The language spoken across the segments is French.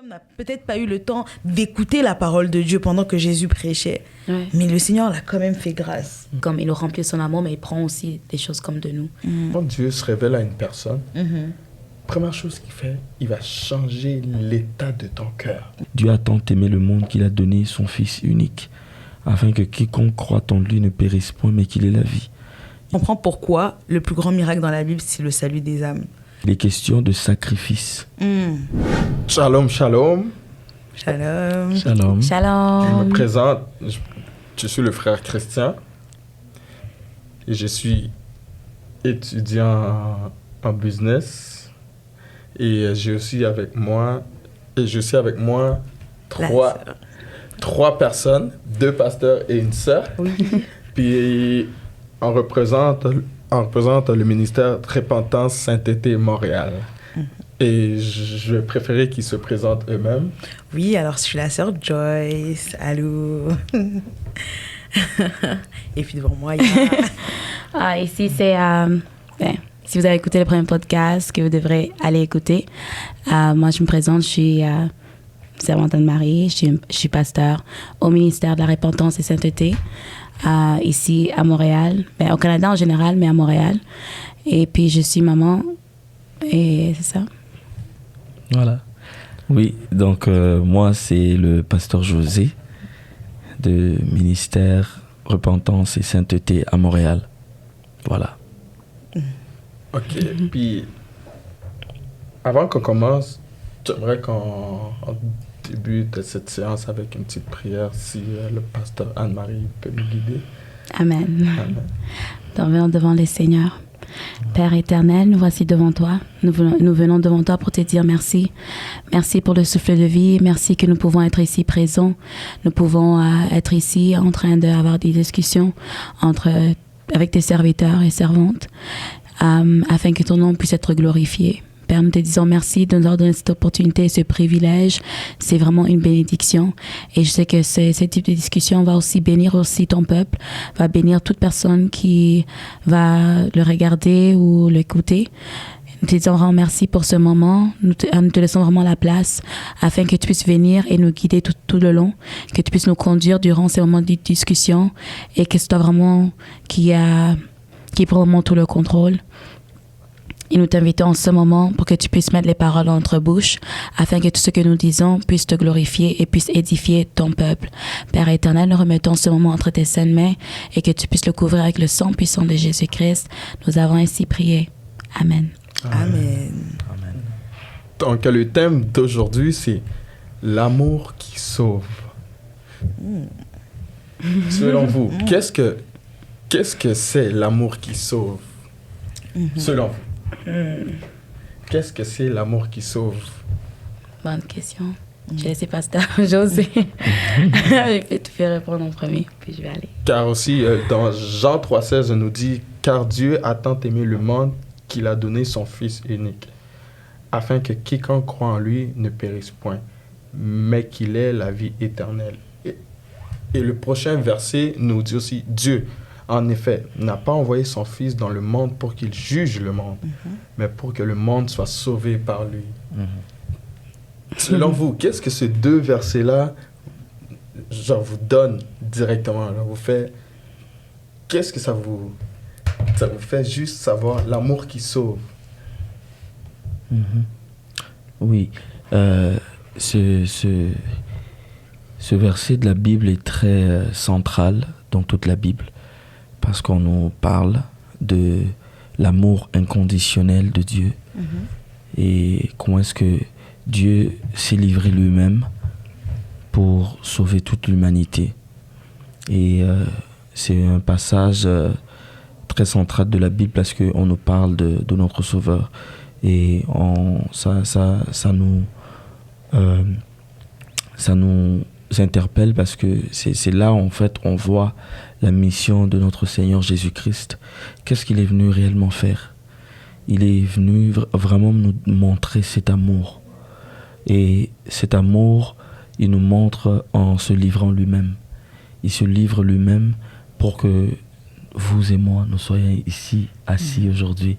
On n'a peut-être pas eu le temps d'écouter la parole de Dieu pendant que Jésus prêchait. Ouais. Mais le Seigneur l'a quand même fait grâce. Comme il nous remplit son amour, mais il prend aussi des choses comme de nous. Quand Dieu se révèle à une personne, première chose qu'il fait, il va changer l'état de ton cœur. Dieu a tant aimé le monde qu'il a donné son Fils unique, afin que quiconque croit en lui ne périsse point, mais qu'il ait la vie. On comprend pourquoi le plus grand miracle dans la Bible, c'est le salut des âmes. Il est question de sacrifice. Shalom, shalom. Shalom. Shalom. Je Shalom. me présente, je suis le frère Christian et je suis étudiant en business et je suis avec moi trois personnes, 2 pasteurs et une sœur. Oui. Puis on représente le ministère de Repentance Sainteté Montréal. Et je vais préférer qu'ils se présentent eux-mêmes. Oui, alors je suis la sœur Joyce. Allô. Et puis devant moi, il y a... Ici, c'est... si vous avez écouté le premier podcast, que vous devrez aller écouter. Moi, je me présente, je suis servante Anne-Marie, je suis pasteur au ministère de la Repentance et Sainteté, ici à Montréal, au Canada en général, mais à Montréal. Et puis, je suis maman, et c'est ça. Voilà. Oui, donc moi, c'est le pasteur José de ministère Repentance et Sainteté à Montréal. Voilà. OK. Puis, avant qu'on commence, j'aimerais qu'on débute cette séance avec une petite prière, si le pasteur Anne-Marie peut nous guider. Amen. Amen. Dormons devant les seigneurs. Père éternel, nous voici devant toi. Nous venons devant toi pour te dire merci. Merci pour le souffle de vie. Merci que nous pouvons être ici présents. Nous pouvons être ici en train d'avoir des discussions avec tes serviteurs et servantes afin que ton nom puisse être glorifié. Père, nous te disons merci de nous avoir donné cette opportunité et ce privilège. C'est vraiment une bénédiction. Et je sais que ce type de discussion va aussi bénir aussi ton peuple, va bénir toute personne qui va le regarder ou l'écouter. Nous te disons vraiment merci pour ce moment. Nous te laissons vraiment la place afin que tu puisses venir et nous guider tout le long, que tu puisses nous conduire durant ces moments de discussion et que ce soit vraiment qui prend vraiment tout le contrôle. Et nous t'invitons en ce moment pour que tu puisses mettre les paroles entre bouches afin que tout ce que nous disons puisse te glorifier et puisse édifier ton peuple. Père éternel, nous remettons ce moment entre tes saintes mains et que tu puisses le couvrir avec le sang puissant de Jésus-Christ. Nous avons ainsi prié. Amen. Amen. Amen. Donc, le thème d'aujourd'hui, c'est l'amour qui sauve. Selon vous, qu'est-ce que c'est l'amour qui sauve? Selon vous. Qu'est-ce que c'est l'amour qui sauve? Bonne question. Je vais laisser pasteur José. Je te fais répondre en premier, puis je vais aller. Car aussi, dans Jean 3,16, on nous dit « Car Dieu a tant aimé le monde qu'il a donné son Fils unique, afin que quiconque croit en lui ne périsse point, mais qu'il ait la vie éternelle. » Et le prochain verset nous dit aussi « Dieu, en effet, n'a pas envoyé son Fils dans le monde pour qu'il juge le monde, mais pour que le monde soit sauvé par lui. » Selon vous, qu'est-ce que ces 2 versets-là vous donnent directement? Vous fait, qu'est-ce que ça vous fait juste savoir l'amour qui sauve? Oui, ce verset de la Bible est très central dans toute la Bible parce qu'on nous parle de l'amour inconditionnel de Dieu et comment est-ce que Dieu s'est livré lui-même pour sauver toute l'humanité. Et c'est un passage très central de la Bible parce qu'on nous parle de notre Sauveur. Et ça nous interpelle parce que c'est là, en fait, on voit la mission de notre Seigneur Jésus-Christ. Qu'est-ce qu'il est venu réellement faire? Il est venu vraiment nous montrer cet amour. Et cet amour, il nous montre en se livrant lui-même. Il se livre lui-même pour que vous et moi, nous soyons ici, assis aujourd'hui.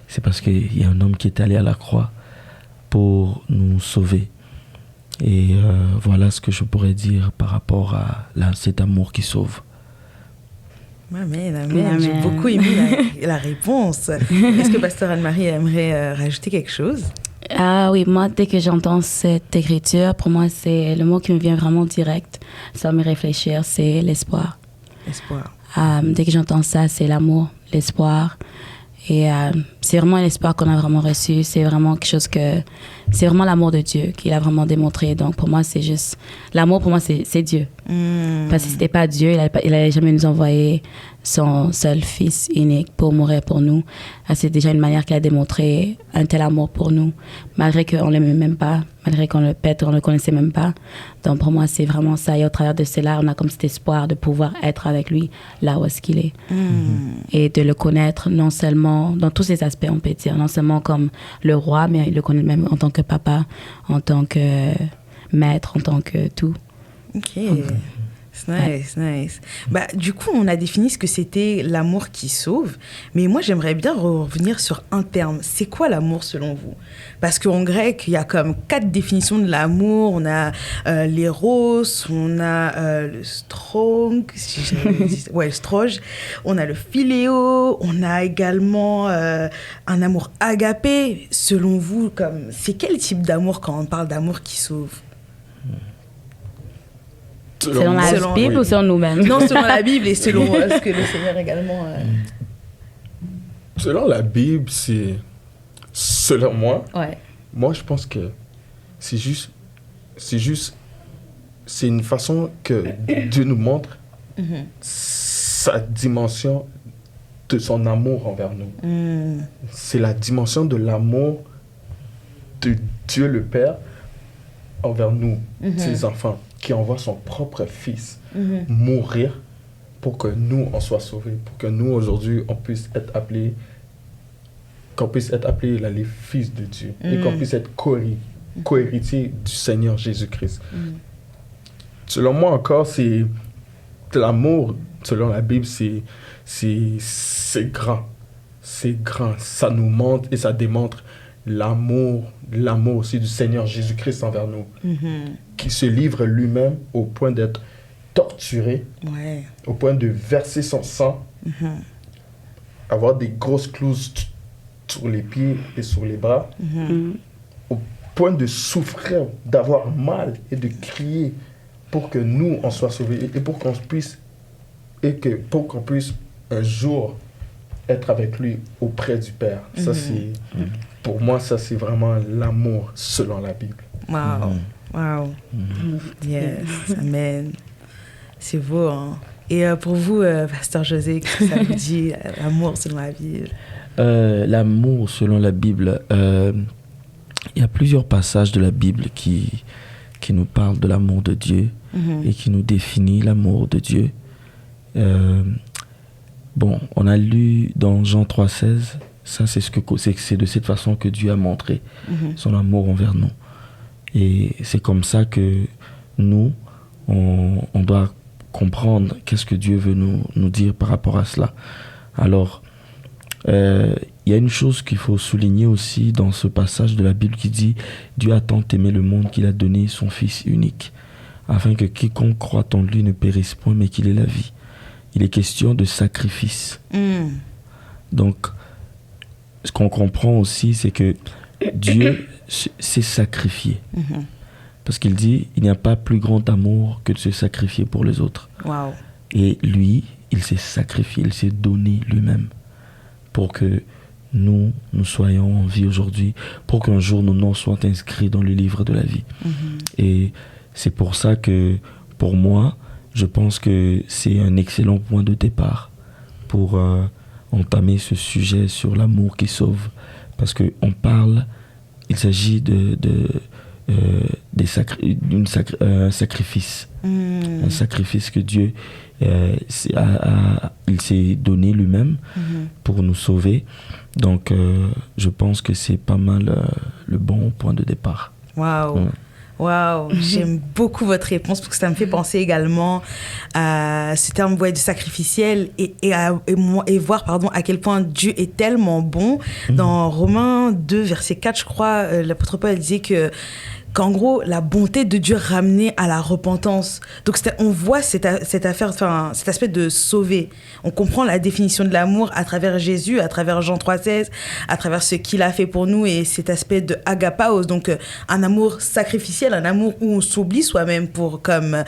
C'est parce qu'il y a un homme qui est allé à la croix pour nous sauver. Et voilà ce que je pourrais dire par rapport à cet amour qui sauve. Amen. Amen. J'ai beaucoup aimé la réponse. Est-ce que Pasteur Anne-Marie aimerait rajouter quelque chose? Ah oui, moi, dès que j'entends cette écriture, pour moi, c'est le mot qui me vient vraiment direct, sans me réfléchir, c'est l'espoir. Espoir. Dès que j'entends ça, c'est l'amour, l'espoir. Et c'est vraiment un espoir qu'on a vraiment reçu. C'est vraiment quelque chose c'est vraiment l'amour de Dieu qu'il a vraiment démontré. Donc pour moi, c'est juste... L'amour, pour moi, c'est Dieu. Parce que si c'était pas Dieu, il n'allait jamais nous envoyer son seul fils unique pour mourir pour nous. C'est déjà une manière qu'il a démontré un tel amour pour nous, malgré qu'on ne l'aimait même pas, malgré qu'on ne le connaissait même pas. Donc pour moi, c'est vraiment ça. Et au travers de cela, on a comme cet espoir de pouvoir être avec lui là où est-ce qu'il est. Et de le connaître non seulement dans tous ses aspects, on peut dire, non seulement comme le roi, mais il le connaît même en tant que papa, en tant que maître, en tant que tout. Ok. C'est nice. Bah, du coup, on a défini ce que c'était l'amour qui sauve, mais moi, j'aimerais bien revenir sur un terme. C'est quoi l'amour selon vous? Parce qu'en grec, il y a comme 4 définitions de l'amour. On a l'éros, on a le strong, le stroge, on a le philéo, on a également un amour agapé. Selon vous, c'est quel type d'amour quand on parle d'amour qui sauve? Selon la Bible ou selon nous-mêmes? Non, selon la Bible et selon ce que le Seigneur également... Selon la Bible, c'est... Selon moi, Ouais. moi je pense que c'est juste... C'est une façon que Dieu nous montre sa dimension de son amour envers nous. C'est la dimension de l'amour de Dieu le Père envers nous, ses enfants, qui envoie son propre fils mourir pour que nous, on soit sauvés, pour que nous, aujourd'hui, on puisse être appelés, les fils de Dieu, et qu'on puisse être co-héritiers du Seigneur Jésus-Christ. Selon moi encore, c'est l'amour, selon la Bible, c'est grand. C'est grand. Ça nous montre et ça démontre l'amour aussi du Seigneur Jésus-Christ envers nous, qui se livre lui-même au point d'être torturé, au point de verser son sang, avoir des grosses clous sur les pieds et sur les bras, au point de souffrir, d'avoir mal et de crier pour que nous, on soit sauvés et pour qu'on puisse un jour être avec lui auprès du Père. Ça, c'est... Pour moi, ça, c'est vraiment l'amour selon la Bible. Wow. Yes. Amen. C'est beau, hein? Et pour vous, Pasteur José, qu'est-ce que ça vous dit, l'amour selon la Bible? L'amour selon la Bible, il y a plusieurs passages de la Bible qui nous parlent de l'amour de Dieu et qui nous définit l'amour de Dieu. On a lu dans Jean 3,16, ça c'est de cette façon que Dieu a montré son amour envers nous. Et c'est comme ça que nous, on doit comprendre qu'est-ce que Dieu veut nous dire par rapport à cela. Alors, il y a une chose qu'il faut souligner aussi dans ce passage de la Bible qui dit « Dieu a tant aimé le monde qu'il a donné son Fils unique, afin que quiconque croit en lui ne périsse point, mais qu'il ait la vie. » Il est question de sacrifice. Donc, ce qu'on comprend aussi, c'est que Dieu s'est sacrifié. Parce qu'il dit, il n'y a pas plus grand amour que de se sacrifier pour les autres. Wow. Et lui, il s'est sacrifié, il s'est donné lui-même pour que nous soyons en vie aujourd'hui, pour qu'un jour nos noms soient inscrits dans le livre de la vie. Et c'est pour ça que, pour moi, je pense que c'est un excellent point de départ pour entamer ce sujet sur l'amour qui sauve. Parce qu'on parle, il s'agit d'un sacrifice. Un sacrifice que Dieu il s'est donné lui-même pour nous sauver. Donc, je pense que c'est pas mal le bon point de départ. Waouh! Waouh, j'aime beaucoup votre réponse parce que ça me fait penser également à ce terme de sacrificiel et voir à quel point Dieu est tellement bon. Dans Romains 2, verset 4, je crois, l'apôtre Paul disait que qu'en gros, la bonté de Dieu ramenait à la repentance. Donc, on voit cette affaire, enfin, cet aspect de sauver. On comprend la définition de l'amour à travers Jésus, à travers Jean 3,16, à travers ce qu'il a fait pour nous et cet aspect de agapaos. Donc, un amour sacrificiel, un amour où on s'oublie soi-même pour comme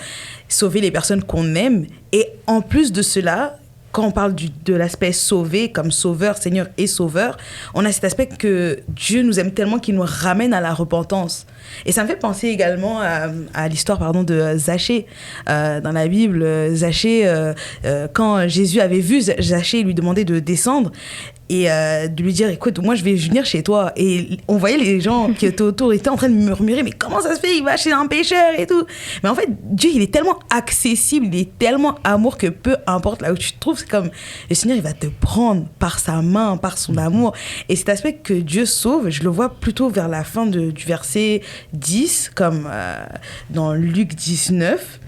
sauver les personnes qu'on aime. Et en plus de cela, quand on parle de l'aspect sauvé, comme sauveur, Seigneur et sauveur, on a cet aspect que Dieu nous aime tellement qu'il nous ramène à la repentance. Et ça me fait penser également à l'histoire de Zachée. Dans la Bible, Zachée, quand Jésus avait vu Zachée, il lui demandait de descendre et de lui dire, écoute, moi je vais venir chez toi. Et on voyait les gens qui étaient autour étaient en train de murmurer, mais comment ça se fait, il va chez un pécheur et tout. Mais en fait, Dieu, il est tellement accessible, il est tellement amour que peu importe là où tu te trouves, c'est comme le Seigneur, il va te prendre par sa main, par son amour. Et cet aspect que Dieu sauve, je le vois plutôt vers la fin du verset 10, comme dans Luc 19,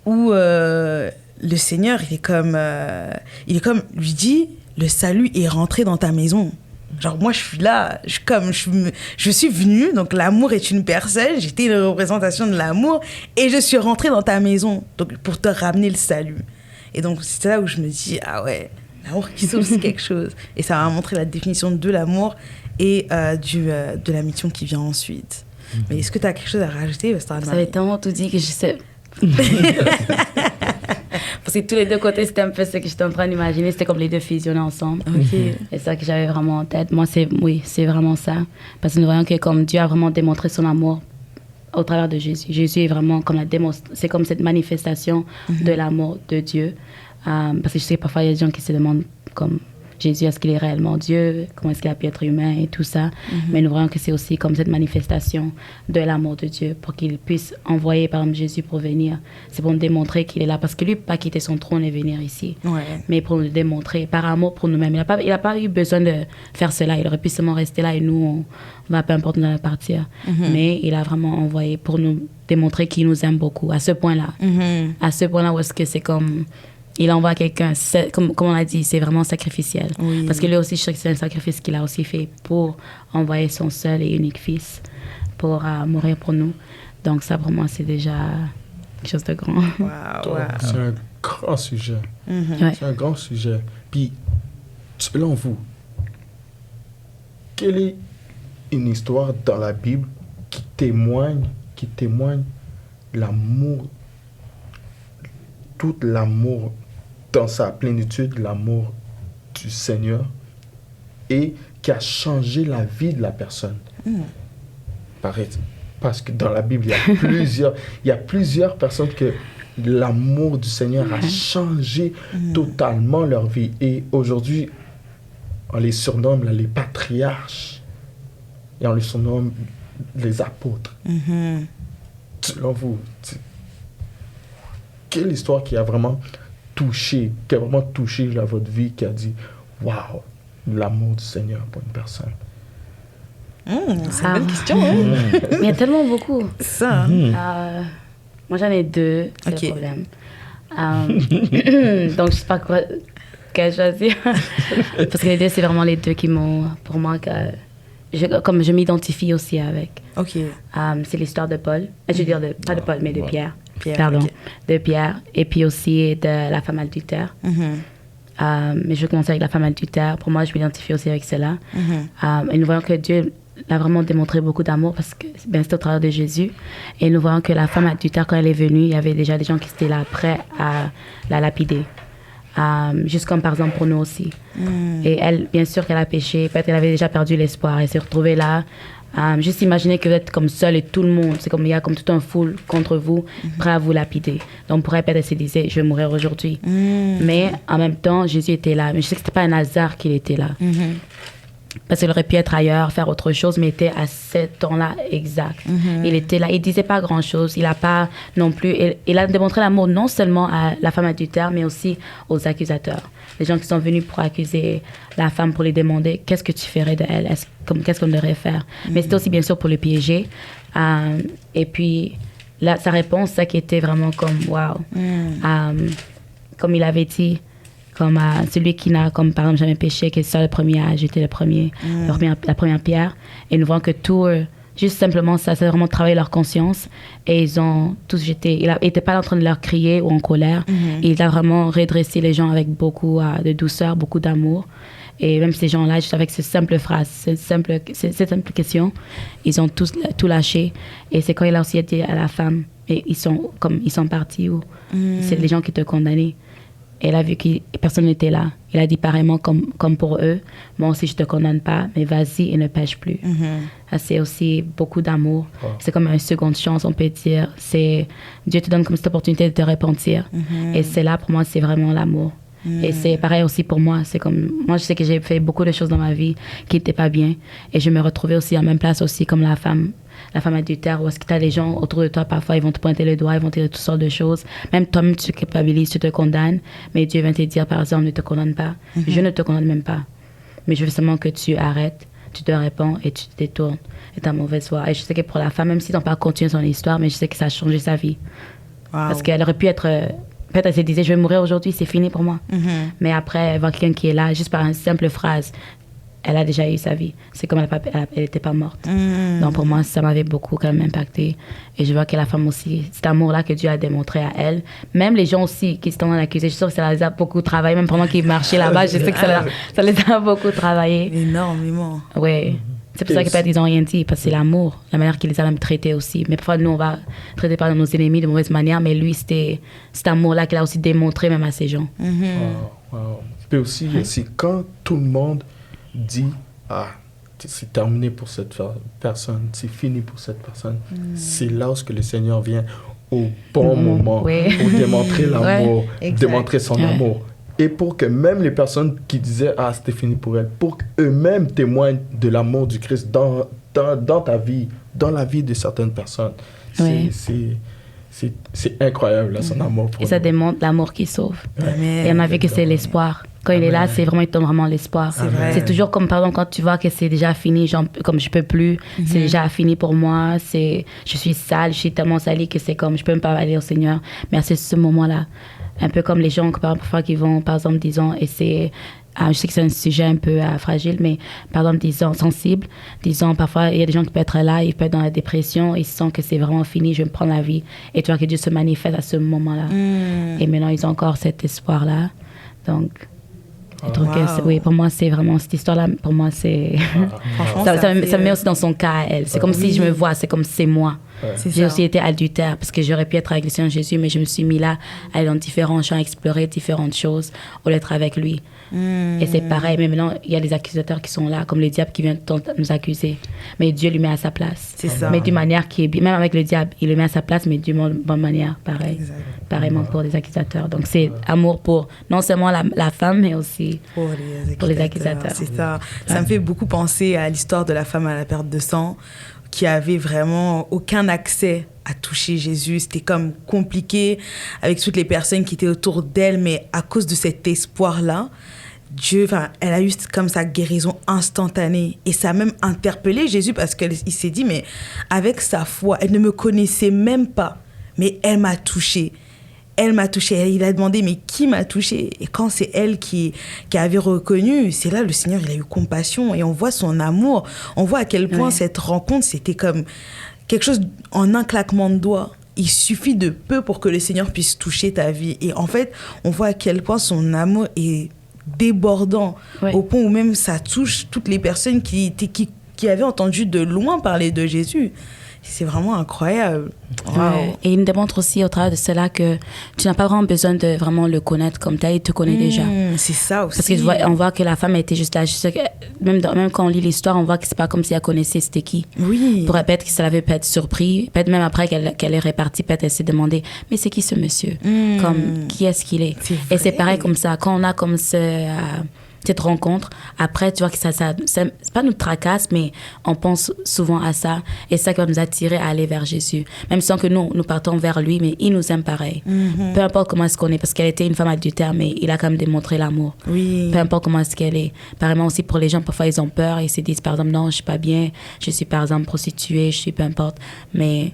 où le Seigneur, il est comme lui dit, le salut est rentré dans ta maison. Genre, moi, je suis là, je suis venue, donc l'amour est une personne, j'étais une représentation de l'amour, et je suis rentrée dans ta maison, donc pour te ramener le salut. Et donc, c'est là où je me dis, ah ouais, l'amour qui sauve, c'est quelque chose. Et ça m'a montré la définition de l'amour et de la mission qui vient ensuite. Mais est-ce que tu as quelque chose à rajouter? Vous avez tellement tout dit que je sais... Parce que tous les deux côtés, c'était un peu ce que j'étais en train d'imaginer. C'était comme les deux fusionnés ensemble. Okay. Et c'est ça que j'avais vraiment en tête. Moi, c'est vraiment ça. Parce que nous voyons que comme Dieu a vraiment démontré son amour au travers de Jésus. Jésus est vraiment comme c'est comme cette manifestation de l'amour de Dieu. Parce que je sais que parfois, il y a des gens qui se demandent comme Jésus, est-ce qu'il est réellement Dieu? Comment est-ce qu'il a pu être humain et tout ça? Mais nous voyons que c'est aussi comme cette manifestation de l'amour de Dieu pour qu'il puisse envoyer, par exemple, Jésus pour venir. C'est pour nous démontrer qu'il est là. Parce que lui, pas quitter son trône et venir ici. Ouais. Mais pour nous démontrer, par amour pour nous-mêmes. Il n'a pas eu besoin de faire cela. Il aurait pu seulement rester là et nous, on va peu importe nous allons partir. Mais il a vraiment envoyé pour nous démontrer qu'il nous aime beaucoup. À ce point-là. À ce point-là où est-ce que c'est comme... Il envoie quelqu'un, comme on a dit, c'est vraiment sacrificiel. Oui. Parce que lui aussi, je sais que c'est un sacrifice qu'il a aussi fait pour envoyer son seul et unique fils pour mourir pour nous. Donc ça, pour moi, c'est déjà quelque chose de grand. Wow. C'est un grand sujet. Ouais. C'est un grand sujet. Puis, selon vous, quelle est une histoire dans la Bible qui témoigne l'amour, tout l'amour dans sa plénitude, l'amour du Seigneur, et qui a changé la vie de la personne? Parce que dans la Bible, il y a plusieurs personnes que l'amour du Seigneur a changé totalement leur vie. Et aujourd'hui, on les surnomme les patriarches et on les surnomme les apôtres. Selon vous, quelle histoire qui a vraiment touché votre vie, qui a dit « Waouh, l'amour du Seigneur pour une personne ». C'est une bonne question. Hein? Il y a tellement beaucoup. Ça. Moi, j'en ai deux, c'est le problème. Donc, je ne sais pas quel choisir. Parce que les deux, c'est vraiment les deux qui m'ont, pour moi, comme je m'identifie aussi avec. C'est l'histoire de Paul. Je veux dire, pas de Paul, mais de Pierre. De Pierre. Et puis aussi de la femme adultère. Mais je vais commencer avec la femme adultère. Pour moi, je m'identifie aussi avec cela. Et nous voyons que Dieu a vraiment démontré beaucoup d'amour parce que c'était au travers de Jésus. Et nous voyons que la femme adultère, quand elle est venue, il y avait déjà des gens qui étaient là prêts à la lapider. Juste comme par exemple pour nous aussi. Et elle, bien sûr qu'elle a péché, peut-être qu'elle avait déjà perdu l'espoir. Elle s'est retrouvée là. Juste imaginer que vous êtes comme seul et tout le monde, c'est comme il y a comme tout un foule contre vous, prêt à vous lapider. Donc pour elle, peut-être elle se disait, je vais mourir aujourd'hui. Mais en même temps, Jésus était là. Mais je sais que c'était pas un hasard qu'il était là. Parce qu'il aurait pu être ailleurs, faire autre chose, mais il était à ce temps-là exact. Il était là, il disait pas grand-chose. Il a pas non plus... Il a démontré l'amour non seulement à la femme adultère, mais aussi aux accusateurs. Les gens qui sont venus pour accuser la femme, pour lui demander qu'est-ce que tu ferais de elle, qu'est-ce qu'on devrait faire. Mais c'était aussi bien sûr pour le piéger. Et puis, là, sa réponse, ça qui était vraiment comme wow. Comme il avait dit, comme celui qui n'a, comme par exemple, jamais péché, qui est seul le premier à jeter la première pierre. Et nous voyons que tout, juste simplement ça, c'est vraiment travailler leur conscience. Et ils ont tous jeté. Il n'était pas en train de leur crier ou en colère. Il a vraiment redressé les gens avec beaucoup de douceur, beaucoup d'amour. Et même ces gens-là, juste avec ces simples phrases, cette simple question, ils ont tous tout lâché. Et c'est quand il a aussi dit à la femme, et ils sont partis où c'est les gens qui te condamnaient. Et elle a vu que personne n'était là. Il a dit pareillement comme pour eux, moi aussi je te condamne pas, mais vas-y et ne pêche plus. C'est aussi beaucoup d'amour. C'est comme une seconde chance, on peut dire. Dieu te donne comme cette opportunité de te repentir. Et c'est là, pour moi, c'est vraiment l'amour. Et c'est pareil aussi pour moi. C'est comme, moi, je sais que j'ai fait beaucoup de choses dans ma vie qui n'étaient pas bien. Et je me retrouvais aussi à la même place aussi comme la femme adultère, où est-ce que tu as les gens autour de toi, parfois, ils vont te pointer le doigt, ils vont te dire toutes sortes de choses. Même toi-même, tu te culpabilises, tu te condamnes. Mais Dieu vient te dire, par exemple, ne te condamne pas. Je ne te condamne même pas. Mais je veux seulement que tu arrêtes, tu te réponds et tu te détournes de ta mauvaise voie. Et je sais que pour la femme, même si tu n'as pas continué son histoire, mais je sais que ça a changé sa vie. Parce qu'elle aurait pu être... Peut-être elle se disait, je vais mourir aujourd'hui, c'est fini pour moi. Mais après, voir quelqu'un qui est là, juste par une simple phrase, elle a déjà eu sa vie. C'est comme elle n'était pas morte. Donc pour moi, ça m'avait beaucoup quand même impacté. Et je vois que la femme aussi, cet amour-là que Dieu a démontré à elle, même les gens aussi qui se sont accusés, je suis sûre que ça les a beaucoup travaillé, même pendant qu'ils marchaient là-bas, je sais que ça les a beaucoup travaillé. Énormément. Oui. C'est pour ça que peut-être ils n'ont rien dit, parce que c'est l'amour, la manière qu'il les a même traités aussi. Mais parfois, nous, on va traiter par nos ennemis de mauvaise manière, mais lui, c'était cet amour-là qu'il a aussi démontré même à ces gens. Puis aussi, c'est quand tout le monde dit « Ah, c'est terminé pour cette personne, c'est fini pour cette personne », c'est lorsque le Seigneur vient au bon moment pour démontrer l'amour, démontrer son amour. Et pour que même les personnes qui disaient « Ah, c'était fini pour elle », pour qu'eux-mêmes témoignent de l'amour du Christ dans ta vie, dans la vie de certaines personnes. C'est incroyable, là, son amour pour nous. Et ça démontre l'amour qui sauve. Et on a vu que c'est l'espoir. Quand il est là, c'est vraiment, il donne vraiment l'espoir. C'est toujours comme, par exemple, quand tu vois que c'est déjà fini, genre, comme je peux plus, c'est déjà fini pour moi, je suis sale, je suis tellement salie que c'est comme, je peux même pas aller au Seigneur. Mais à ce moment-là, un peu comme les gens parfois qui vont, par exemple, disons, essayer, je sais que c'est un sujet un peu fragile, mais par exemple, disons, sensible, disons, parfois, il y a des gens qui peuvent être là, ils peuvent être dans la dépression, ils sentent que c'est vraiment fini, je vais me prendre la vie. Et tu vois que Dieu se manifeste à ce moment-là. Et maintenant, ils ont encore cet espoir-là. Donc, je trouve que, oui, pour moi, c'est vraiment, cette histoire-là, pour moi, c'est... ça me met aussi dans son cas à elle. C'est comme si je me vois, c'est comme si c'est moi. J'ai aussi été adultère parce que j'aurais pu être avec le Seigneur Jésus, mais je me suis mis là à aller dans différents champs, explorer différentes choses au lieu d'être avec lui. Et c'est pareil, mais maintenant, il y a les accusateurs qui sont là, comme le diable qui vient nous accuser. Mais Dieu lui met à sa place. C'est ça. Mais d'une manière qui est... Même avec le diable, il le met à sa place, mais d'une bonne manière, pareil. Pareillement pour les accusateurs. Donc, c'est amour pour non seulement la femme, mais aussi pour les accusateurs. C'est ça. Ça me fait beaucoup penser à l'histoire de la femme à la perte de sang, qui avait vraiment aucun accès à toucher Jésus. C'était comme compliqué avec toutes les personnes qui étaient autour d'elle, mais à cause de cet espoir-là, elle a eu comme sa guérison instantanée. Et ça a même interpellé Jésus parce qu'il s'est dit, mais avec sa foi, elle ne me connaissait même pas, mais elle m'a touchée. Elle m'a touchée. Il a demandé, mais qui m'a touchée? Et quand c'est elle qui avait reconnu, c'est là le Seigneur, il a eu compassion. Et on voit son amour. On voit à quel point cette rencontre, c'était comme quelque chose en un claquement de doigts. Il suffit de peu pour que le Seigneur puisse toucher ta vie. Et en fait, on voit à quel point son amour est débordant, au point où même ça touche toutes les personnes qui avaient entendu de loin parler de Jésus. C'est vraiment incroyable. Wow. Et il me démontre aussi au travers de cela que tu n'as pas vraiment besoin de vraiment le connaître comme tel, il te connaît déjà. C'est ça aussi. Parce qu'on voit que la femme était juste là. Même quand on lit l'histoire, on voit que c'est pas comme si elle connaissait c'était qui. Oui. Peut-être que ça l'avait peut-être surpris. Peut-être même après qu'elle est répartie, peut-être elle s'est demandé, mais c'est qui ce monsieur? Comme, qui est-ce qu'il est? Et c'est pareil comme ça. Quand on a comme cette rencontre, après, tu vois que ça c'est pas nous tracasse, mais on pense souvent à ça. Et c'est ça qui va nous attirer à aller vers Jésus. Même sans que nous partons vers lui, mais il nous aime pareil. Peu importe comment est-ce qu'on est, parce qu'elle était une femme adultère, mais il a quand même démontré l'amour. Oui. Peu importe comment est-ce qu'elle est. Apparemment aussi pour les gens, parfois ils ont peur, ils se disent par exemple, non, je suis pas bien, je suis par exemple prostituée, je suis peu importe. Mais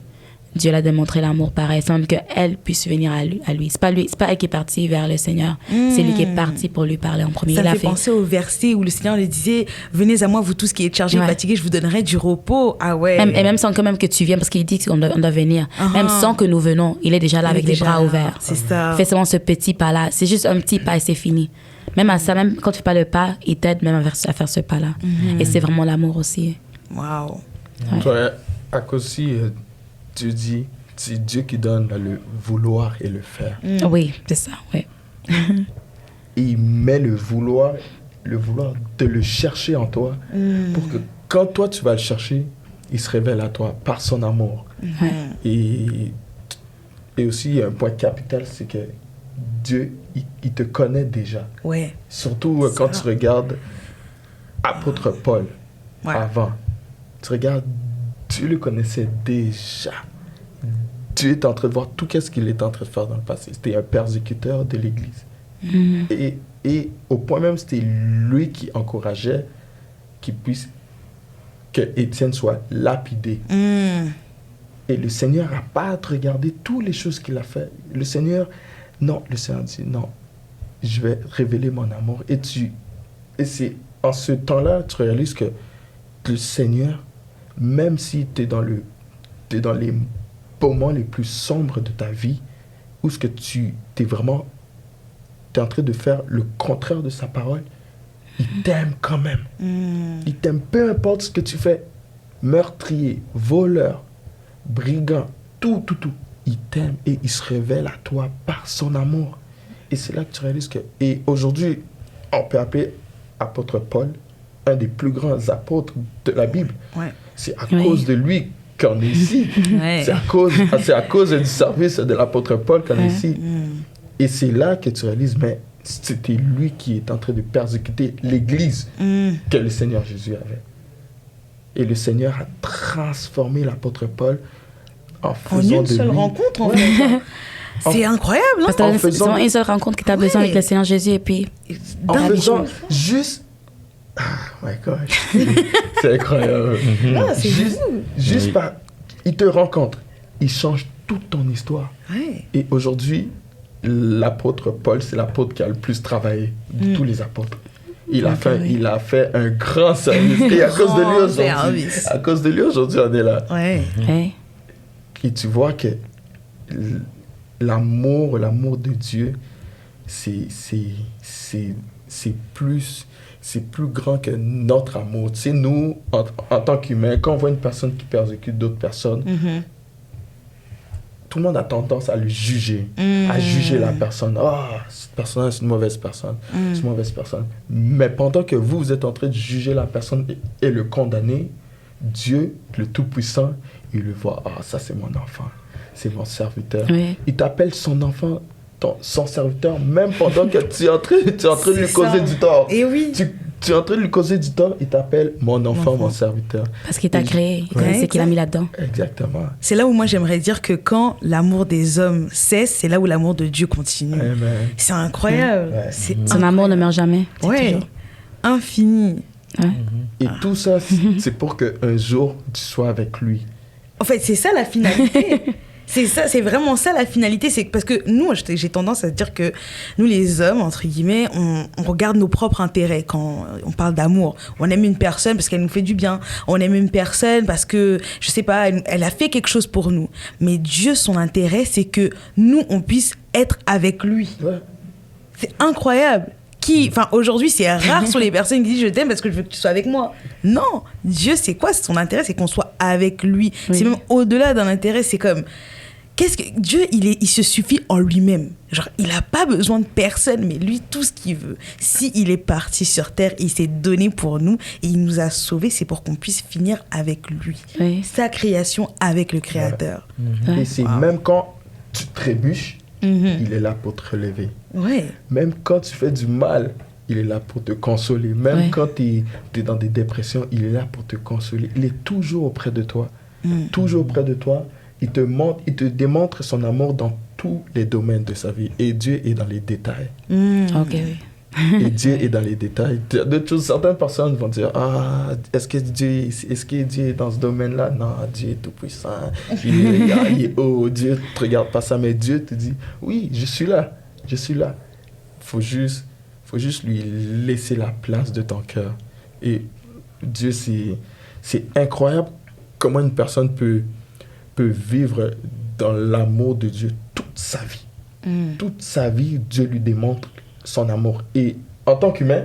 Dieu l'a démontré l'amour pareil, sans qu'elle puisse venir à lui. C'est pas elle qui est partie vers le Seigneur, c'est lui qui est parti pour lui parler en premier. Ça me fait penser au verset où le Seigneur lui disait « Venez à moi, vous tous qui êtes chargés et fatigués, je vous donnerai du repos. » Ah ouais. Et même sans que tu viennes, parce qu'il dit qu'on doit venir. Même sans que nous venons, il est déjà là avec les bras ouverts. C'est ça. Fais seulement ce petit pas-là. C'est juste un petit pas et c'est fini. Même à ça, même quand tu fais pas le pas, il t'aide même à faire ce pas-là. Et c'est vraiment l'amour aussi. Waouh. Ouais. À cause aussi, Dieu dit, c'est Dieu qui donne le vouloir et le faire. Oui, c'est ça, oui. Et il met le vouloir de le chercher en toi pour que quand toi tu vas le chercher, il se révèle à toi par son amour. Et aussi, il y a un point capital, c'est que Dieu, il te connaît déjà. Ouais. Surtout quand tu regardes apôtre Paul avant. Tu regardes, Dieu le connaissait déjà. Dieu est en train de voir tout ce qu'il est en train de faire dans le passé. C'était un persécuteur de l'Église. Et au point même, c'était lui qui encourageait que Étienne soit lapidé. Et le Seigneur n'a pas à te regarder toutes les choses qu'il a fait. Le Seigneur dit, non, je vais révéler mon amour. Et c'est en ce temps-là, tu réalises que le Seigneur, même si tu es dans les moments les plus sombres de ta vie, où ce que tu es vraiment en train de faire le contraire de sa parole, il t'aime quand même. Il t'aime peu importe ce que tu fais. Meurtrier, voleur, brigand, tout. Il t'aime et il se révèle à toi par son amour. Et c'est là que tu réalises que... Et aujourd'hui, on peut appeler apôtre Paul un des plus grands apôtres de la Bible. Ouais. C'est à cause de lui qu'on est ici. C'est à cause du service de l'apôtre Paul qu'on est ici. Et c'est là que tu réalises, mais c'était lui qui est en train de persécuter l'Église que le Seigneur Jésus avait. Et le Seigneur a transformé l'apôtre Paul en faisant de lui... En une seule rencontre, en fait. C'est incroyable, hein? Parce que c'est une seule rencontre que tu as besoin avec le Seigneur Jésus et puis... En faisant juste... Ah, my gosh. C'est incroyable. Ah, c'est juste par... Il te rencontre. Il change toute ton histoire. Ouais. Et aujourd'hui, l'apôtre Paul, c'est l'apôtre qui a le plus travaillé de tous les apôtres. Il a fait un grand service. Et à cause de lui aujourd'hui, on est là. Ouais. Et tu vois que l'amour de Dieu, c'est plus grand que notre amour. Tu sais, nous, en tant qu'humains, quand on voit une personne qui persécute d'autres personnes, tout le monde a tendance à le juger, à juger la personne. Cette personne, c'est une mauvaise personne. C'est une mauvaise personne. Mais pendant que vous êtes en train de juger la personne et le condamner, Dieu, le Tout-Puissant, il le voit. Ça, c'est mon enfant. C'est mon serviteur. Oui. Il t'appelle son enfant, son serviteur, même pendant que tu es en train de lui causer du tort. Et oui. Tu es en train de lui causer du tort, il t'appelle mon enfant, mon serviteur. Parce qu'il t'a créé, c'est qu'il a mis là-dedans. Exactement. C'est là où moi j'aimerais dire que quand l'amour des hommes cesse, c'est là où l'amour de Dieu continue. Amen. C'est incroyable. Ouais. Son amour ne meurt jamais. Ouais. Infini. Ouais. Et tout ça, c'est pour qu'un jour, tu sois avec lui. En fait, c'est ça la finalité. C'est vraiment ça la finalité. C'est parce que nous, j'ai tendance à dire que nous, les hommes, entre guillemets, on regarde nos propres intérêts quand on parle d'amour. On aime une personne parce qu'elle nous fait du bien. On aime une personne parce que, je sais pas, elle a fait quelque chose pour nous. Mais Dieu, son intérêt, c'est que nous, on puisse être avec lui. Ouais. C'est incroyable. Aujourd'hui, c'est rare sur les personnes qui disent je t'aime parce que je veux que tu sois avec moi. Non, Dieu, c'est quoi son intérêt? C'est qu'on soit avec lui. Oui. C'est même au-delà d'un intérêt, c'est comme... Dieu, il se suffit en lui-même. Genre, il n'a pas besoin de personne, mais lui, tout ce qu'il veut. S'il est parti sur terre, il s'est donné pour nous et il nous a sauvés, c'est pour qu'on puisse finir avec lui. Oui. Sa création avec le Créateur. Ouais. Et c'est même quand tu trébuches, il est là pour te relever. Ouais. Même quand tu fais du mal, il est là pour te consoler. Même quand tu es dans des dépressions, il est là pour te consoler. Il est toujours auprès de toi. Toujours auprès de toi. Il te démontre son amour dans tous les domaines de sa vie. Et Dieu est dans les détails. Ok, oui. Et Dieu est dans les détails. D'autres choses, certaines personnes vont dire, ah, est-ce que Dieu est dans ce domaine-là? Non, Dieu est tout puissant. Il est haut. Dieu ne te regarde pas ça, mais Dieu te dit, oui, je suis là. Faut juste lui laisser la place de ton cœur. Et Dieu, c'est incroyable comment une personne peut vivre dans l'amour de Dieu toute sa vie. Toute sa vie, Dieu lui démontre son amour. Et en tant qu'humain,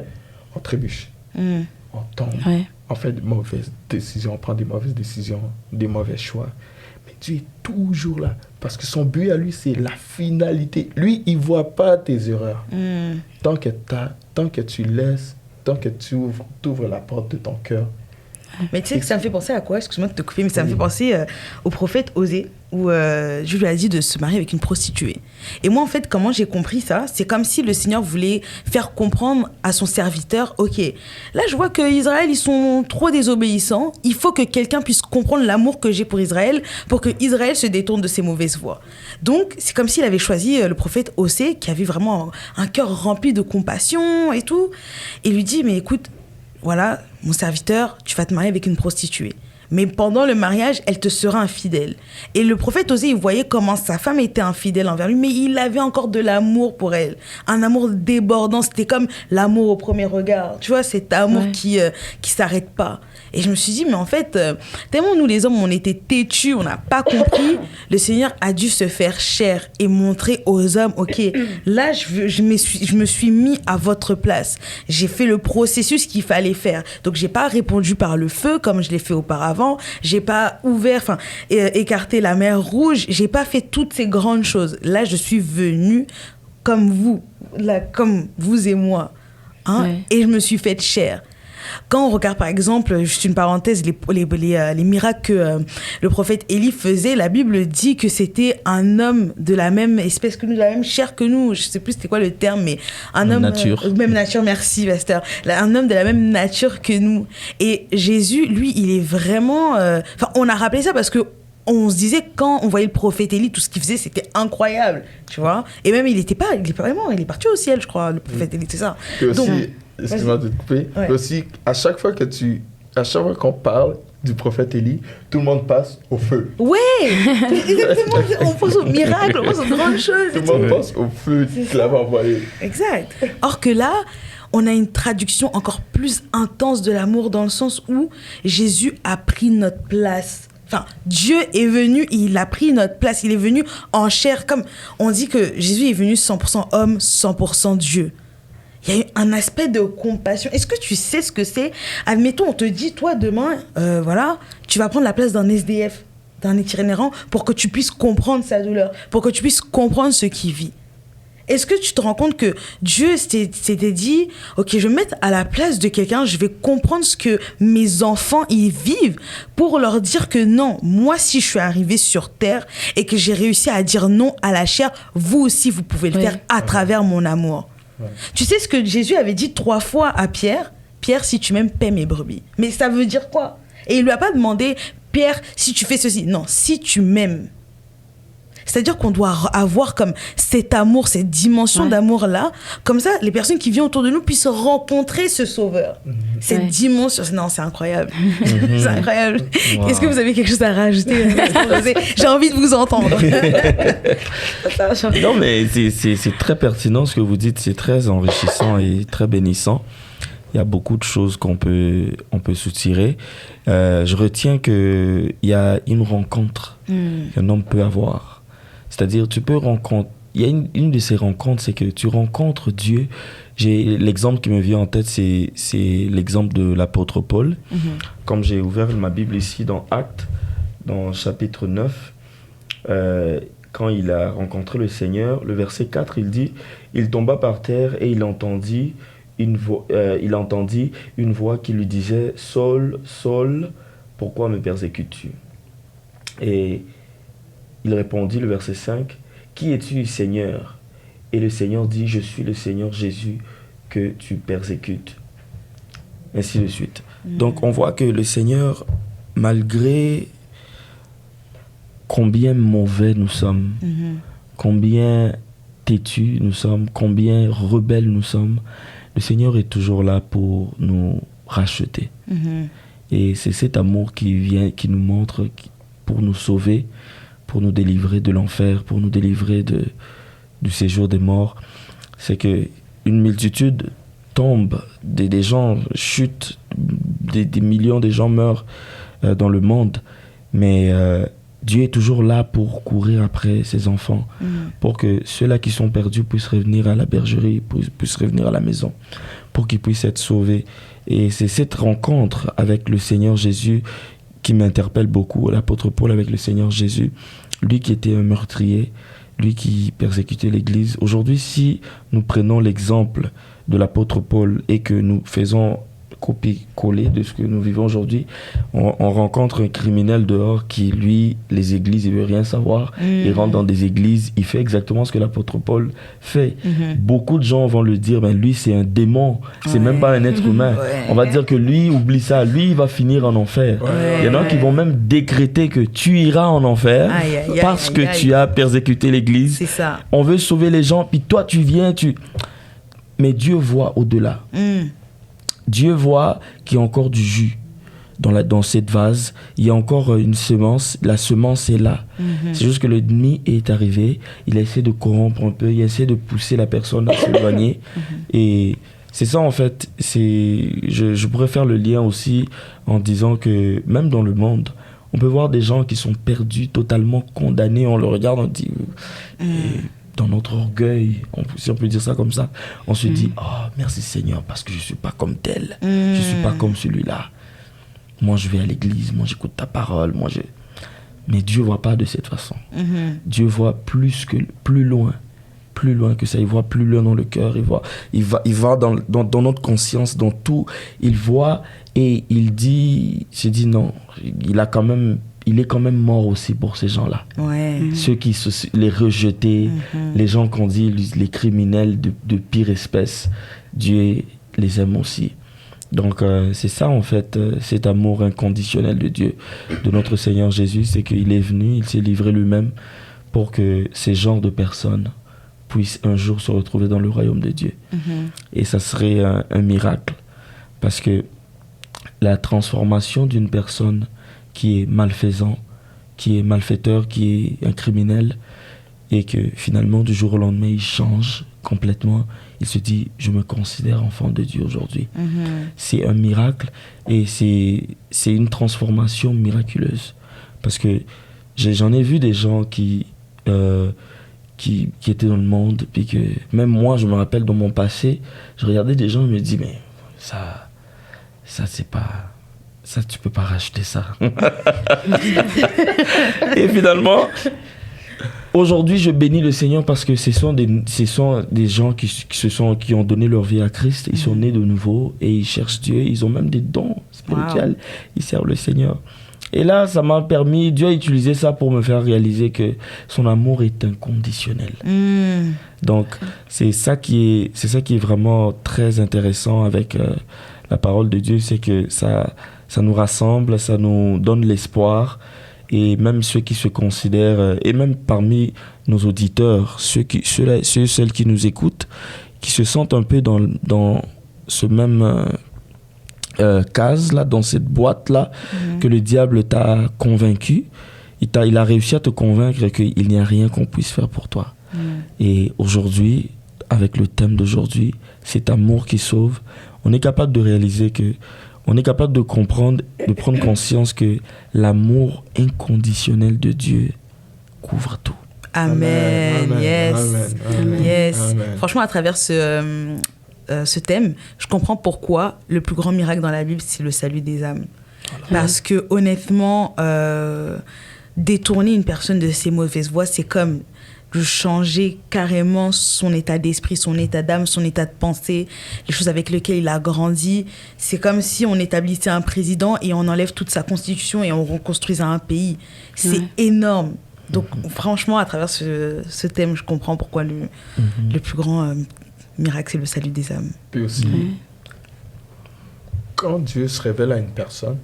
on trébuche. On tombe. Ouais. On fait de mauvaises décisions, on prend des mauvaises décisions, des mauvais choix. Mais Dieu est toujours là. Parce que son but à lui, c'est la finalité. Lui, il ne voit pas tes erreurs. Tant que tu laisses, tant que tu ouvres la porte de ton cœur. Mais tu sais que ça me fait penser à quoi? Excuse-moi de te couper, mais ça me fait penser au prophète Osée, où Dieu lui a dit de se marier avec une prostituée. Et moi, en fait, comment j'ai compris ça? C'est comme si le Seigneur voulait faire comprendre à son serviteur, ok, là, je vois qu'Israël, ils sont trop désobéissants. Il faut que quelqu'un puisse comprendre l'amour que j'ai pour Israël, pour que Israël se détourne de ses mauvaises voies. Donc, c'est comme s'il avait choisi le prophète Osée, qui avait vraiment un cœur rempli de compassion et tout. Et lui dit, mais écoute, voilà, mon serviteur, tu vas te marier avec une prostituée. Mais pendant le mariage, elle te sera infidèle. Et le prophète Osée, il voyait comment sa femme était infidèle envers lui, mais il avait encore de l'amour pour elle. Un amour débordant, c'était comme l'amour au premier regard. Tu vois, cet amour qui s'arrête pas. Et je me suis dit, mais en fait, tellement nous les hommes, on était têtus, on n'a pas compris. Le Seigneur a dû se faire chair et montrer aux hommes, ok, là, je me suis mis à votre place. J'ai fait le processus qu'il fallait faire. Donc, j'ai pas répondu par le feu comme je l'ai fait auparavant. J'ai pas écarté la mer Rouge. J'ai pas fait toutes ces grandes choses. Là, je suis venue comme vous et moi. Et je me suis faite chair. Quand on regarde par exemple, juste une parenthèse, les miracles que le prophète Élie faisait, la Bible dit que c'était un homme de la même espèce que nous, de la même chair que nous. Je sais plus c'était quoi le terme, mais un homme... Nature. Même nature, merci Pasteur. Un homme de la même nature que nous. Et Jésus, lui, il est vraiment... on a rappelé ça parce que on se disait, quand on voyait le prophète Élie, tout ce qu'il faisait, c'était incroyable, tu vois. Et même, il est parti au ciel, je crois, le prophète Élie, c'est ça. Et aussi, excuse-moi de te couper, mais aussi, à chaque fois qu'on parle du prophète Élie, tout le monde passe au feu. Ouais, exactement. On pense au miracle, on pense aux grandes choses. Tout le monde pense au feu qu'il avait envoyé. Exact. Or que là, on a une traduction encore plus intense de l'amour dans le sens où Jésus a pris notre place. Enfin, Dieu est venu, il a pris notre place, il est venu en chair. Comme on dit que Jésus est venu 100% homme, 100% Dieu. Il y a eu un aspect de compassion. Est-ce que tu sais ce que c'est? Admettons, on te dit, toi, demain, tu vas prendre la place d'un SDF, d'un itinérant, pour que tu puisses comprendre sa douleur, pour que tu puisses comprendre ce qu'il vit. Est-ce que tu te rends compte que Dieu s'était dit, ok, je vais me mettre à la place de quelqu'un, je vais comprendre ce que mes enfants y vivent pour leur dire que non, moi si je suis arrivée sur terre et que j'ai réussi à dire non à la chair, vous aussi vous pouvez le faire à travers mon amour. Ouais. Tu sais ce que Jésus avait dit 3 fois à Pierre? Pierre, si tu m'aimes, paie mes brebis. Mais ça veut dire quoi? Et il lui a pas demandé, Pierre, si tu fais ceci. Non, si tu m'aimes. C'est-à-dire qu'on doit avoir comme cet amour, cette dimension d'amour-là. Comme ça, les personnes qui viennent autour de nous puissent rencontrer ce sauveur. Cette dimension. Non, c'est incroyable. C'est incroyable. Wow. Est-ce que vous avez quelque chose à rajouter? J'ai envie de vous entendre. Non, mais c'est très pertinent ce que vous dites. C'est très enrichissant et très bénissant. Il y a beaucoup de choses on peut soutirer. Je retiens qu'il y a une rencontre qu'un homme peut avoir. C'est-à-dire, tu peux rencontrer... Il y a une de ces rencontres, c'est que tu rencontres Dieu. L'exemple qui me vient en tête, c'est l'exemple de l'apôtre Paul. Comme j'ai ouvert ma Bible ici dans Actes, dans chapitre 9, quand il a rencontré le Seigneur, le verset 4, il dit « Il tomba par terre et il entendit une voix qui lui disait « Saul, Saul, pourquoi me persécutes-tu » Et il répondit, le verset 5, « Qui es-tu, Seigneur ?» Et le Seigneur dit, « Je suis le Seigneur Jésus que tu persécutes. » Ainsi de suite. Donc on voit que le Seigneur, malgré combien mauvais nous sommes, combien têtus nous sommes, combien rebelles nous sommes, le Seigneur est toujours là pour nous racheter. Et c'est cet amour qui vient, qui nous montre, pour nous sauver, pour nous délivrer de l'enfer, pour nous délivrer du séjour des morts. C'est que une multitude tombe, des gens chutent, des millions de gens meurent dans le monde, mais Dieu est toujours là pour courir après ses enfants, pour que ceux-là qui sont perdus puissent revenir à la bergerie, puissent revenir à la maison, pour qu'ils puissent être sauvés. Et c'est cette rencontre avec le Seigneur Jésus qui m'interpelle beaucoup, l'apôtre Paul avec le Seigneur Jésus, lui qui était un meurtrier, lui qui persécutait l'Église. Aujourd'hui, si nous prenons l'exemple de l'apôtre Paul et que nous faisons copier-coller de ce que nous vivons aujourd'hui, on rencontre un criminel dehors qui, lui, les églises, il veut rien savoir. Il rentre dans des églises, il fait exactement ce que l'apôtre Paul fait. Beaucoup de gens vont le dire, ben lui, c'est un démon, c'est même pas un être humain. On va dire que lui, oublie ça, lui, il va finir en enfer. Il y en a qui vont même décréter que tu iras en enfer parce que tu as persécuté l'église. C'est ça. On veut sauver les gens, puis toi, tu viens, Mais Dieu voit au-delà. Dieu voit qu'il y a encore du jus dans cette vase. Il y a encore une semence. La semence est là. C'est juste que l'ennemi est arrivé. Il essaie de corrompre un peu. Il essaie de pousser la personne à s'éloigner. Et c'est ça, en fait. Je pourrais faire le lien aussi en disant que même dans le monde, on peut voir des gens qui sont perdus, totalement condamnés. On le regarde, on dit... Dans notre orgueil, si on peut dire ça comme ça, on se dit « Oh, merci Seigneur, parce que je ne suis pas comme tel. Je ne suis pas comme celui-là. Moi, je vais à l'église, moi, j'écoute ta parole. Mais Dieu ne voit pas de cette façon. Dieu voit plus loin que ça. Il voit plus loin dans le cœur. Il va dans notre conscience, dans tout. Il voit et il se dit non, il est quand même mort aussi pour ces gens-là. Ceux qui les rejetés, les gens qu'on dit les criminels de pire espèce, Dieu les aime aussi. Donc c'est ça en fait, cet amour inconditionnel de Dieu, de notre Seigneur Jésus, c'est qu'il est venu, il s'est livré lui-même pour que ces genres de personnes puissent un jour se retrouver dans le royaume de Dieu. Et ça serait un miracle, parce que la transformation d'une personne qui est malfaisant, qui est malfaiteur, qui est un criminel, et que finalement, du jour au lendemain, il change complètement. Il se dit, je me considère enfant de Dieu aujourd'hui. C'est un miracle, et c'est une transformation miraculeuse. Parce que j'en ai vu des gens qui étaient dans le monde, puis que même moi, je me rappelle dans mon passé, je regardais des gens et me dis, mais ça c'est pas... Ça, tu peux pas racheter ça. Et finalement, aujourd'hui, je bénis le Seigneur parce que ce sont des gens qui ont donné leur vie à Christ. Ils sont nés de nouveau et ils cherchent Dieu. Ils ont même des dons spirituels. Ils servent le Seigneur. Et là, ça m'a permis, Dieu a utilisé ça pour me faire réaliser que son amour est inconditionnel. Donc, c'est ça qui est vraiment très intéressant avec la parole de Dieu, c'est que ça nous rassemble, ça nous donne l'espoir. Et même ceux qui se considèrent, et même parmi nos auditeurs, celles qui nous écoutent, qui se sentent un peu dans ce même case là, dans cette boîte là, que le diable t'a convaincu, il a réussi à te convaincre qu'il n'y a rien qu'on puisse faire pour toi. Et aujourd'hui, avec le thème d'aujourd'hui, cet amour qui sauve, on est capable de réaliser que, on est capable de comprendre, de prendre conscience que l'amour inconditionnel de Dieu couvre tout. Amen. Yes. Amen. Yes. Amen. Franchement, à travers ce thème, je comprends pourquoi le plus grand miracle dans la Bible, c'est le salut des âmes. Parce que honnêtement, détourner une personne de ses mauvaises voies, c'est comme de changer carrément son état d'esprit, son état d'âme, son état de pensée, les choses avec lesquelles il a grandi. C'est comme si on établissait un président et on enlève toute sa constitution et on reconstruisait un pays. C'est énorme. Donc franchement, à travers ce thème, je comprends pourquoi le plus grand miracle, c'est le salut des âmes. Puis aussi, quand Dieu se révèle à une personne,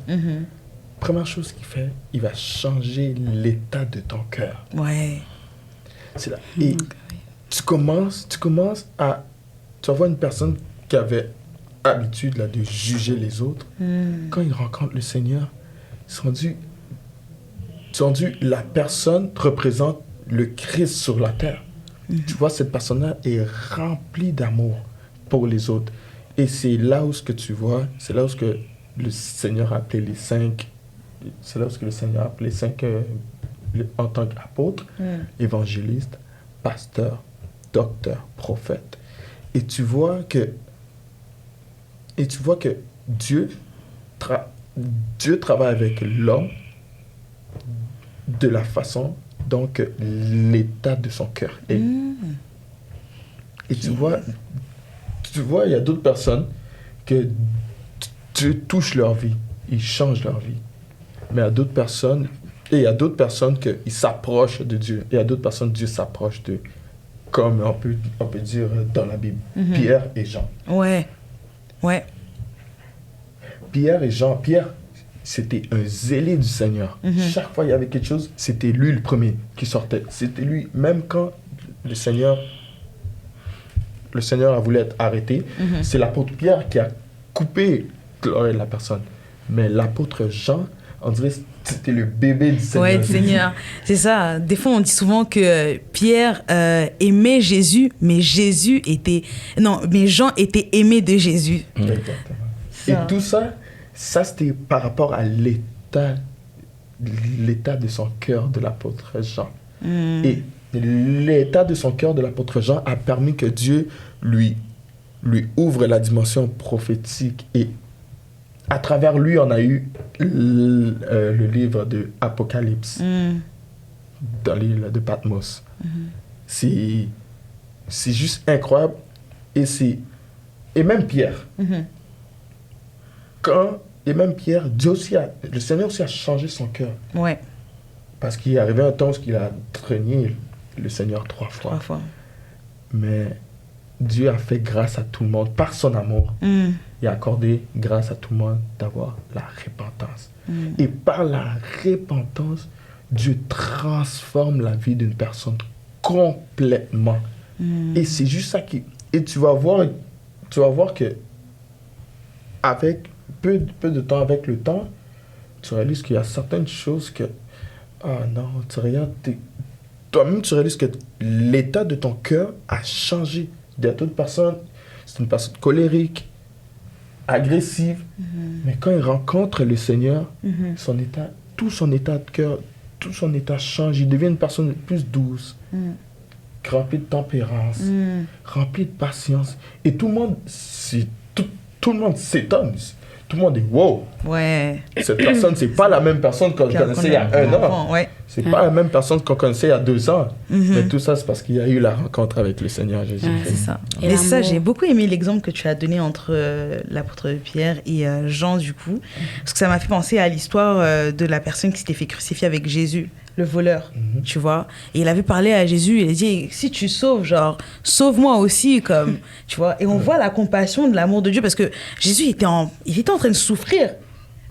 première chose qu'il fait, il va changer l'état de ton cœur. Ouais. C'est là. Et tu commences à... Tu vas voir une personne qui avait habitude là, de juger les autres, quand il rencontre le Seigneur, c'est rendu la personne représente le Christ sur la terre. Tu vois, cette personne-là est remplie d'amour pour les autres. Et c'est là où ce que tu vois, c'est là où ce que le Seigneur a appelé les 5, c'est là où ce que le Seigneur a appelé les 5 en tant qu'apôtres, évangélistes, pasteurs, docteurs, prophètes. Et tu vois que Dieu travaille avec l'homme de la façon dont l'état de son cœur est. Et tu vois, il y a d'autres personnes que Dieu touche leur vie, il change leur vie. Mais il y a d'autres personnes, et il y a d'autres personnes qui s'approchent de Dieu. Et il y a d'autres personnes, Dieu s'approche d'eux. Comme on peut dire dans la Bible, Pierre et Jean. Ouais. Pierre et Jean, Pierre, c'était un zélé du Seigneur. Chaque fois qu'il y avait quelque chose, c'était lui le premier qui sortait. C'était lui, même quand le Seigneur a voulu être arrêté, c'est l'apôtre Pierre qui a coupé l'oreille de la personne. Mais l'apôtre Jean, on dirait que c'était le bébé du Seigneur. Ouais, du Seigneur. C'est ça. Des fois, on dit souvent que Pierre aimait Jésus, mais Jean était aimé de Jésus. Exactement. Et tout ça c'était par rapport à l'état de son cœur de l'apôtre Jean. Et l'état de son cœur de l'apôtre Jean a permis que Dieu lui ouvre la prophétique. Et à travers lui, on a eu le livre de Apocalypse dans l'île de Patmos. C'est juste incroyable. Et même Pierre. Le Seigneur aussi a changé son cœur. Ouais. Parce qu'il est arrivé un temps où il a renié le Seigneur 3 fois. Mais Dieu a fait grâce à tout le monde par son amour. Il a accordé grâce à tout le monde d'avoir la repentance. Et par la repentance, Dieu transforme la vie d'une personne complètement. Et c'est juste ça qui... Et tu vas voir que avec peu de temps, avec le temps, tu réalises qu'il y a certaines choses que... Ah non, tu regardes... Toi-même, tu réalises que l'état de ton cœur a changé. Il y a d'autres personnes, c'est une personne colérique, agressive, mais quand il rencontre le Seigneur, tout son état de cœur, tout son état change. Il devient une personne plus douce, remplie de tempérance, remplie de patience. Et tout le monde s'étonne. Tout le monde dit « Wow! Ouais. Cette personne, c'est pas la même personne qu'on connaissait il y a 1 an. Ouais. C'est pas la même personne qu'on connaissait il y a 2 ans. Mais tout ça, c'est parce qu'il y a eu la rencontre avec le Seigneur Jésus. C'est ça. Et ça, j'ai beaucoup aimé l'exemple que tu as donné entre l'apôtre Pierre et Jean, du coup. Parce que ça m'a fait penser à l'histoire de la personne qui s'était fait crucifier avec Jésus, le voleur, tu vois. Et il avait parlé à Jésus, il a dit, si tu sauves, genre, sauve-moi aussi, comme, tu vois. Et on voit la compassion de l'amour de Dieu, parce que Jésus il était en train de souffrir,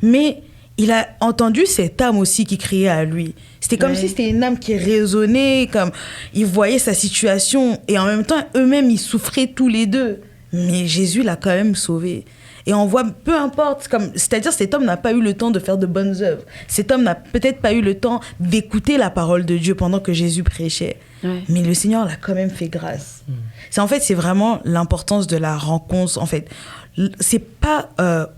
mais il a entendu cette âme aussi qui criait à lui. C'était comme si c'était une âme qui résonnait, comme, il voyait sa situation, et en même temps, eux-mêmes, ils souffraient tous les deux. Mais Jésus l'a quand même sauvé. Et on voit, peu importe, c'est-à-dire cet homme n'a pas eu le temps de faire de bonnes œuvres. Cet homme n'a peut-être pas eu le temps d'écouter la parole de Dieu pendant que Jésus prêchait. Ouais. Mais le Seigneur l'a quand même fait grâce. C'est vraiment l'importance de la rencontre. En fait, c'est pas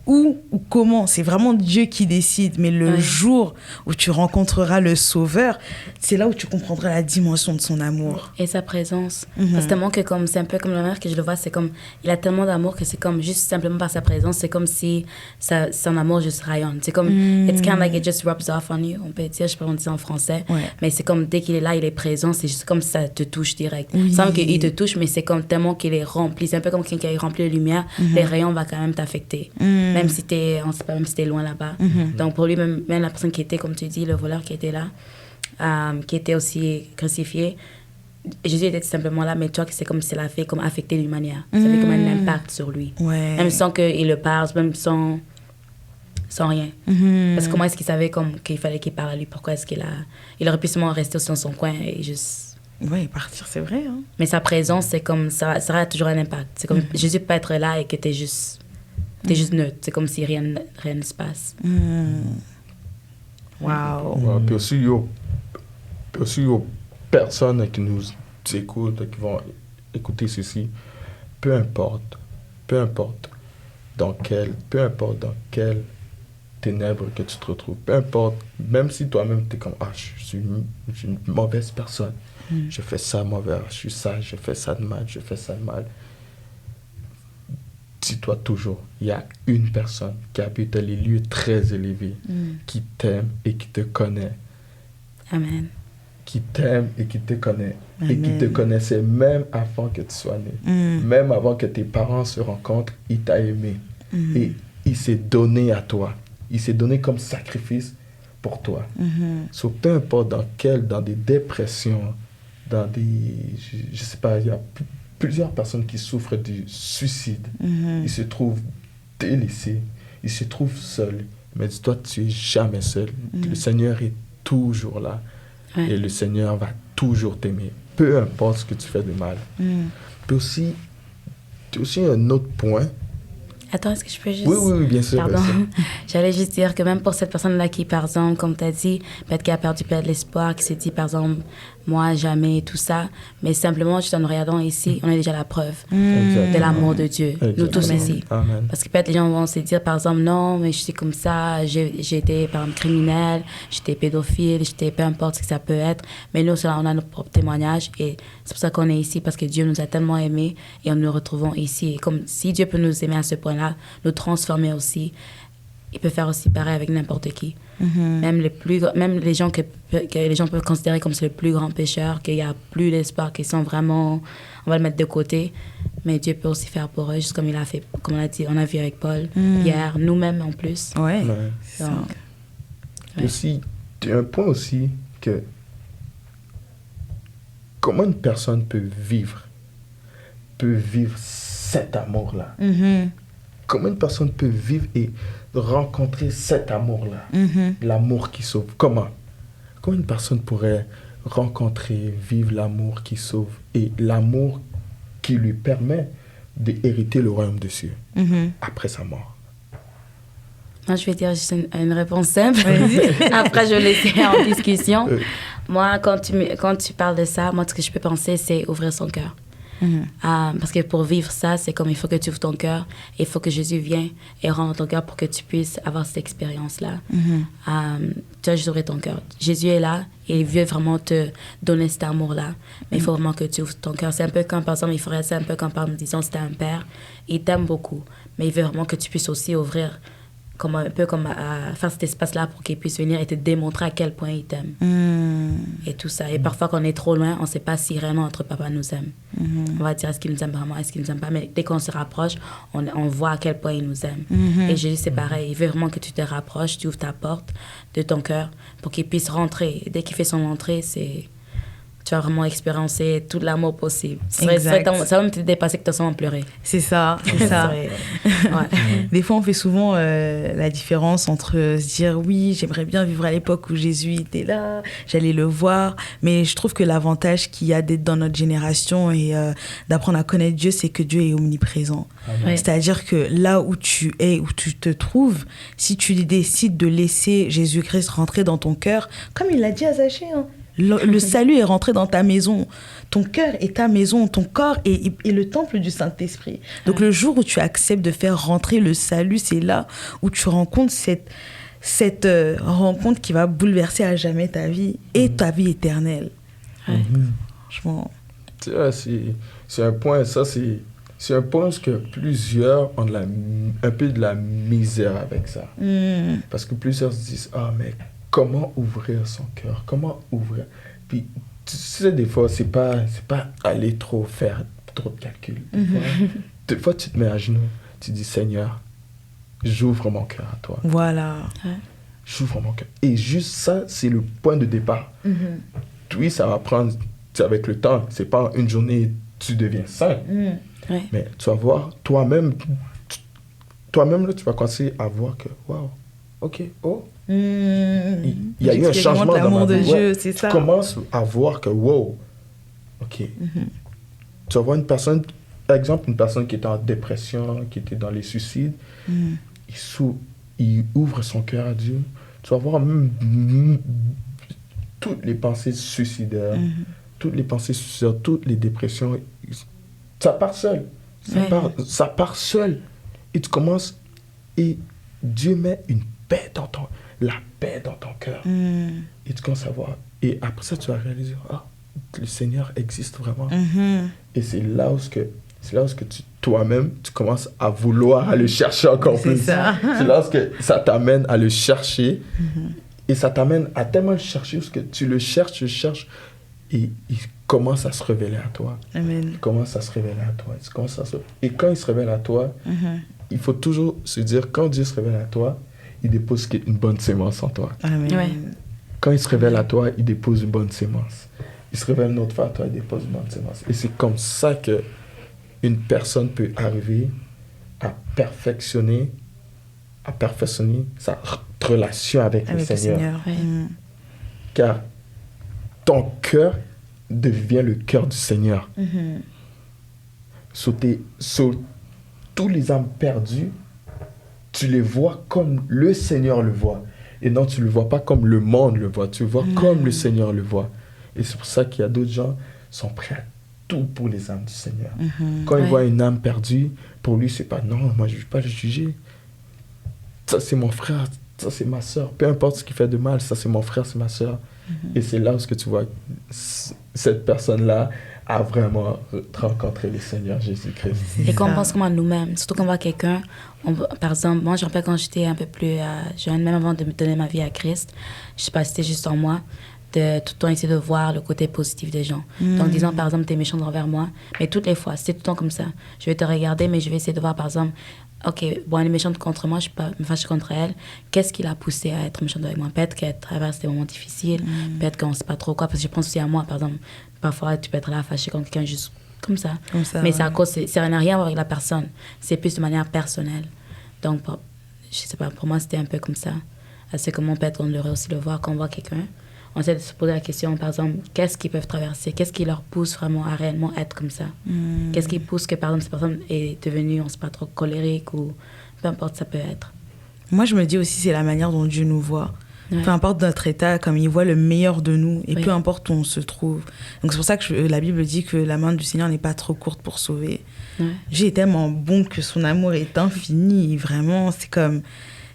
où ou comment, c'est vraiment Dieu qui décide. Mais le jour où tu rencontreras le Sauveur, c'est là où tu comprendras la dimension de son amour. Et sa présence. C'est tellement que c'est un peu comme la mère que je le vois, c'est comme, il a tellement d'amour que c'est comme juste simplement par sa présence, c'est comme si son amour juste rayonne. C'est comme, it's kind of like it just rubs off on you, on peut dire, je sais pas comment on dit ça en français, mais c'est comme dès qu'il est là, il est présent, c'est juste comme ça te touche direct. Sans qu'il te touche, mais c'est comme tellement qu'il est rempli. C'est un peu comme quelqu'un qui est rempli de lumière, les rayons vont quand même t'affecter. Même si on sait pas, même si t'es loin là-bas. Donc pour lui, même la personne qui était, comme tu dis, le voleur qui était là, qui était aussi crucifié, Jésus était simplement là, mais tu vois que c'est comme si ça l'a fait comme affecter d'une manière. Ça avait comme un impact sur lui. Même sans qu'il le parle, même sans rien. Parce que comment est-ce qu'il savait qu'il fallait qu'il parle à lui? Pourquoi est-ce il aurait pu seulement rester dans son coin et juste Ouais, partir, c'est vrai. Hein. Mais sa présence, c'est comme ça a toujours un impact. C'est comme Jésus peut être là et que t'es juste neutre. C'est comme si rien ne se passe. Waouh. Ouais, puis aussi, il y a personnes qui nous écoutent, qui vont écouter ceci. Peu importe dans quelle ténèbres que tu te retrouves, peu importe, même si toi-même tu es comme je suis une mauvaise personne, je fais ça mauvais, je suis ça, je fais ça de mal, dis-toi toujours, il y a une personne qui habite dans les lieux très élevés, qui t'aime et qui te connaît. Amen. Qui t'aime et qui te connaît. Amen. Et qui te connaissait même avant que tu sois né. Même avant que tes parents se rencontrent, il t'a aimé. Et il s'est donné à toi. Il s'est donné comme sacrifice pour toi. So, peu importe dans des dépressions, dans des... Je sais pas, il y a plusieurs personnes qui souffrent du suicide. Ils se trouvent délaissés. Ils se trouvent seuls. Mais dis-toi, tu es jamais seul. Le Seigneur est toujours là. Ouais. Et le Seigneur va toujours t'aimer. Peu importe ce que tu fais de mal. Puis aussi un autre point. Attends, est-ce que je peux juste... Oui, bien sûr. Pardon. Bien sûr. J'allais juste dire que même pour cette personne-là qui, par exemple, comme tu as dit, peut-être qui a perdu peut-être l'espoir, qui s'est dit, par exemple, moi, jamais, tout ça, mais simplement, juste en nous regardant ici, on a déjà la preuve de l'amour de Dieu, nous tous ici. Amen. Parce que peut-être les gens vont se dire, par exemple, non, mais je suis comme ça, j'ai été, par exemple, criminel, j'étais pédophile, j'étais peu importe ce que ça peut être, mais nous, on a notre propre témoignage et c'est pour ça qu'on est ici, parce que Dieu nous a tellement aimés et nous retrouvons ici. Et comme si Dieu peut nous aimer à ce point-là, nous transformer aussi, il peut faire aussi pareil avec n'importe qui. Même les gens que les gens peuvent considérer comme c'est le plus grand pécheur, qu'il n'y a plus d'espoir, qu'ils sont vraiment, on va le mettre de côté, mais Dieu peut aussi faire pour eux, juste comme il a fait, comme on a dit, on a vu avec Paul hier, nous-mêmes en plus. Ouais. Ouais. Donc, Et aussi, il y a un point aussi que comment une personne peut vivre cet amour-là. Comment une personne peut vivre et rencontrer cet amour-là, l'amour qui sauve. Comment une personne pourrait rencontrer, vivre l'amour qui sauve et l'amour qui lui permet d'hériter le royaume des cieux après sa mort? moi, je vais dire juste une réponse simple. Après, je vais laisser en discussion. Moi, quand tu parles de ça, moi, ce que je peux penser, c'est ouvrir son cœur. Parce que pour vivre ça, c'est comme il faut que tu ouvres ton cœur, il faut que Jésus vienne et rentre dans ton cœur pour que tu puisses avoir cette expérience-là. Tu dois juste ouvrir ton cœur. Jésus est là et il veut vraiment te donner cet amour-là, mais il faut vraiment que tu ouvres ton cœur. C'est un peu comme, par exemple, il faudrait, c'est un peu comme, par exemple, disons, c'était un père, il t'aime beaucoup, mais il veut vraiment que tu puisses aussi ouvrir comme un peu comme à faire cet espace-là pour qu'il puisse venir et te démontrer à quel point il t'aime. Et tout ça. Et parfois, quand on est trop loin, on ne sait pas si réellement notre papa nous aime. On va dire, est-ce qu'il nous aime vraiment, est-ce qu'il nous aime pas? Mais dès qu'on se rapproche, on voit à quel point il nous aime. Et Jésus, c'est pareil. Il veut vraiment que tu te rapproches, tu ouvres ta porte de ton cœur pour qu'il puisse rentrer. Et dès qu'il fait son entrée, tu vas vraiment expérimenter tout l'amour possible. Ça va même te dépasser que tu as seulement pleuré. C'est ça. Ouais. Des fois, on fait souvent la différence entre se dire oui, j'aimerais bien vivre à l'époque où Jésus était là, j'allais le voir. Mais je trouve que l'avantage qu'il y a d'être dans notre génération et d'apprendre à connaître Dieu, c'est que Dieu est omniprésent. Ouais. C'est-à-dire que là où tu es, où tu te trouves, si tu décides de laisser Jésus-Christ rentrer dans ton cœur, comme il l'a dit à Zachée, le salut est rentré dans ta maison. Ton cœur est ta maison, ton corps est le temple du Saint-Esprit. Donc le jour où tu acceptes de faire rentrer le salut, c'est là où tu rencontres cette rencontre qui va bouleverser à jamais ta vie et ta vie éternelle. Franchement. C'est un point, c'est un point que plusieurs ont un peu de la misère avec ça. Parce que plusieurs se disent, mais comment ouvrir son cœur? Comment ouvrir? Puis, tu sais, des fois, c'est pas aller faire trop de calculs. Des fois, tu te mets à genoux, tu dis, Seigneur, j'ouvre mon cœur à toi. Voilà. J'ouvre mon cœur. Et juste ça, c'est le point de départ. Oui, ça va prendre, avec le temps, c'est pas une journée, tu deviens saint. Mais tu vas voir, toi-même, là, tu vas commencer à voir que, waouh, ok, il y a eu un changement dans l'amour ma vie. de Dieu, c'est ça. Tu commences à voir que, wow, OK. Tu vas voir une personne, par exemple, une personne qui était en dépression, qui était dans les suicides, il ouvre son cœur à Dieu. Tu vas voir toutes les pensées suicidaires, toutes les dépressions, ça part seul. Ça part seul. Et tu commences, et Dieu met la paix dans ton cœur. Et tu commences à voir. Et après ça, tu vas réaliser, le Seigneur existe vraiment. Et c'est là où toi-même, tu commences à vouloir aller chercher encore plus. C'est là où ça t'amène à le chercher. Et ça t'amène à tellement le chercher, parce que tu le cherches, et il commence à se révéler à toi. Amen. Il commence à se révéler à toi. Et quand il se révèle à toi, il faut toujours se dire, quand Dieu se révèle à toi, il dépose une bonne sémence en toi. Amen. Ouais. Quand il se révèle à toi, il dépose une bonne sémence. Il se révèle une autre fois à toi, il dépose une bonne sémence. Et c'est comme ça que une personne peut arriver à perfectionner sa relation avec le Seigneur. Ouais. Car ton cœur devient le cœur du Seigneur. Sur tous les âmes perdues, tu les vois comme le Seigneur le voit. Et non, tu ne le vois pas comme le monde le voit. Tu le vois comme le Seigneur le voit. Et c'est pour ça qu'il y a d'autres gens qui sont prêts à tout pour les âmes du Seigneur. Quand ils voient une âme perdue, pour lui, c'est pas, non, moi, je ne vais pas le juger. Ça, c'est mon frère. Ça, c'est ma soeur. Peu importe ce qu'il fait de mal, ça, c'est mon frère, c'est ma soeur. Et c'est là où tu vois cette personne-là a vraiment rencontré le Seigneur Jésus-Christ. Et qu'on pense comme à nous-mêmes, surtout quand on voit quelqu'un, par exemple, moi je me rappelle quand j'étais un peu plus jeune, même avant de me donner ma vie à Christ, je sais pas, c'était juste en moi, de tout le temps essayer de voir le côté positif des gens. Donc disons par exemple, t'es méchant envers moi, mais toutes les fois, c'est tout le temps comme ça. Je vais te regarder, mais je vais essayer de voir par exemple, ok, bon, elle est méchante contre moi, je peux pas me fâcher contre elle. Qu'est-ce qui l'a poussée à être méchante avec moi? Peut-être qu'elle traverse des moments difficiles, peut-être qu'on sait pas trop quoi, parce que je pense aussi à moi, par exemple, parfois tu peux être là fâché contre quelqu'un juste comme ça. Mais c'est à cause, ça n'a rien à voir avec la personne, c'est plus de manière personnelle. Donc, je sais pas, pour moi c'était un peu comme ça. C'est comme on peut être heureux aussi de voir quand on voit quelqu'un. On essaie de se poser la question, par exemple, qu'est-ce qu'ils peuvent traverser? Qu'est-ce qui leur pousse vraiment à réellement être comme ça? Qu'est-ce qui pousse que, par exemple, cette personne est devenue, on ne sait pas trop, colérique ou peu importe, ça peut être. Moi, je me dis aussi, c'est la manière dont Dieu nous voit. Ouais. Peu importe notre état, comme il voit le meilleur de nous, et peu importe où on se trouve. Donc c'est pour ça que la Bible dit que la main du Seigneur n'est pas trop courte pour sauver. Dieu est tellement bon que son amour est infini. Vraiment, c'est comme...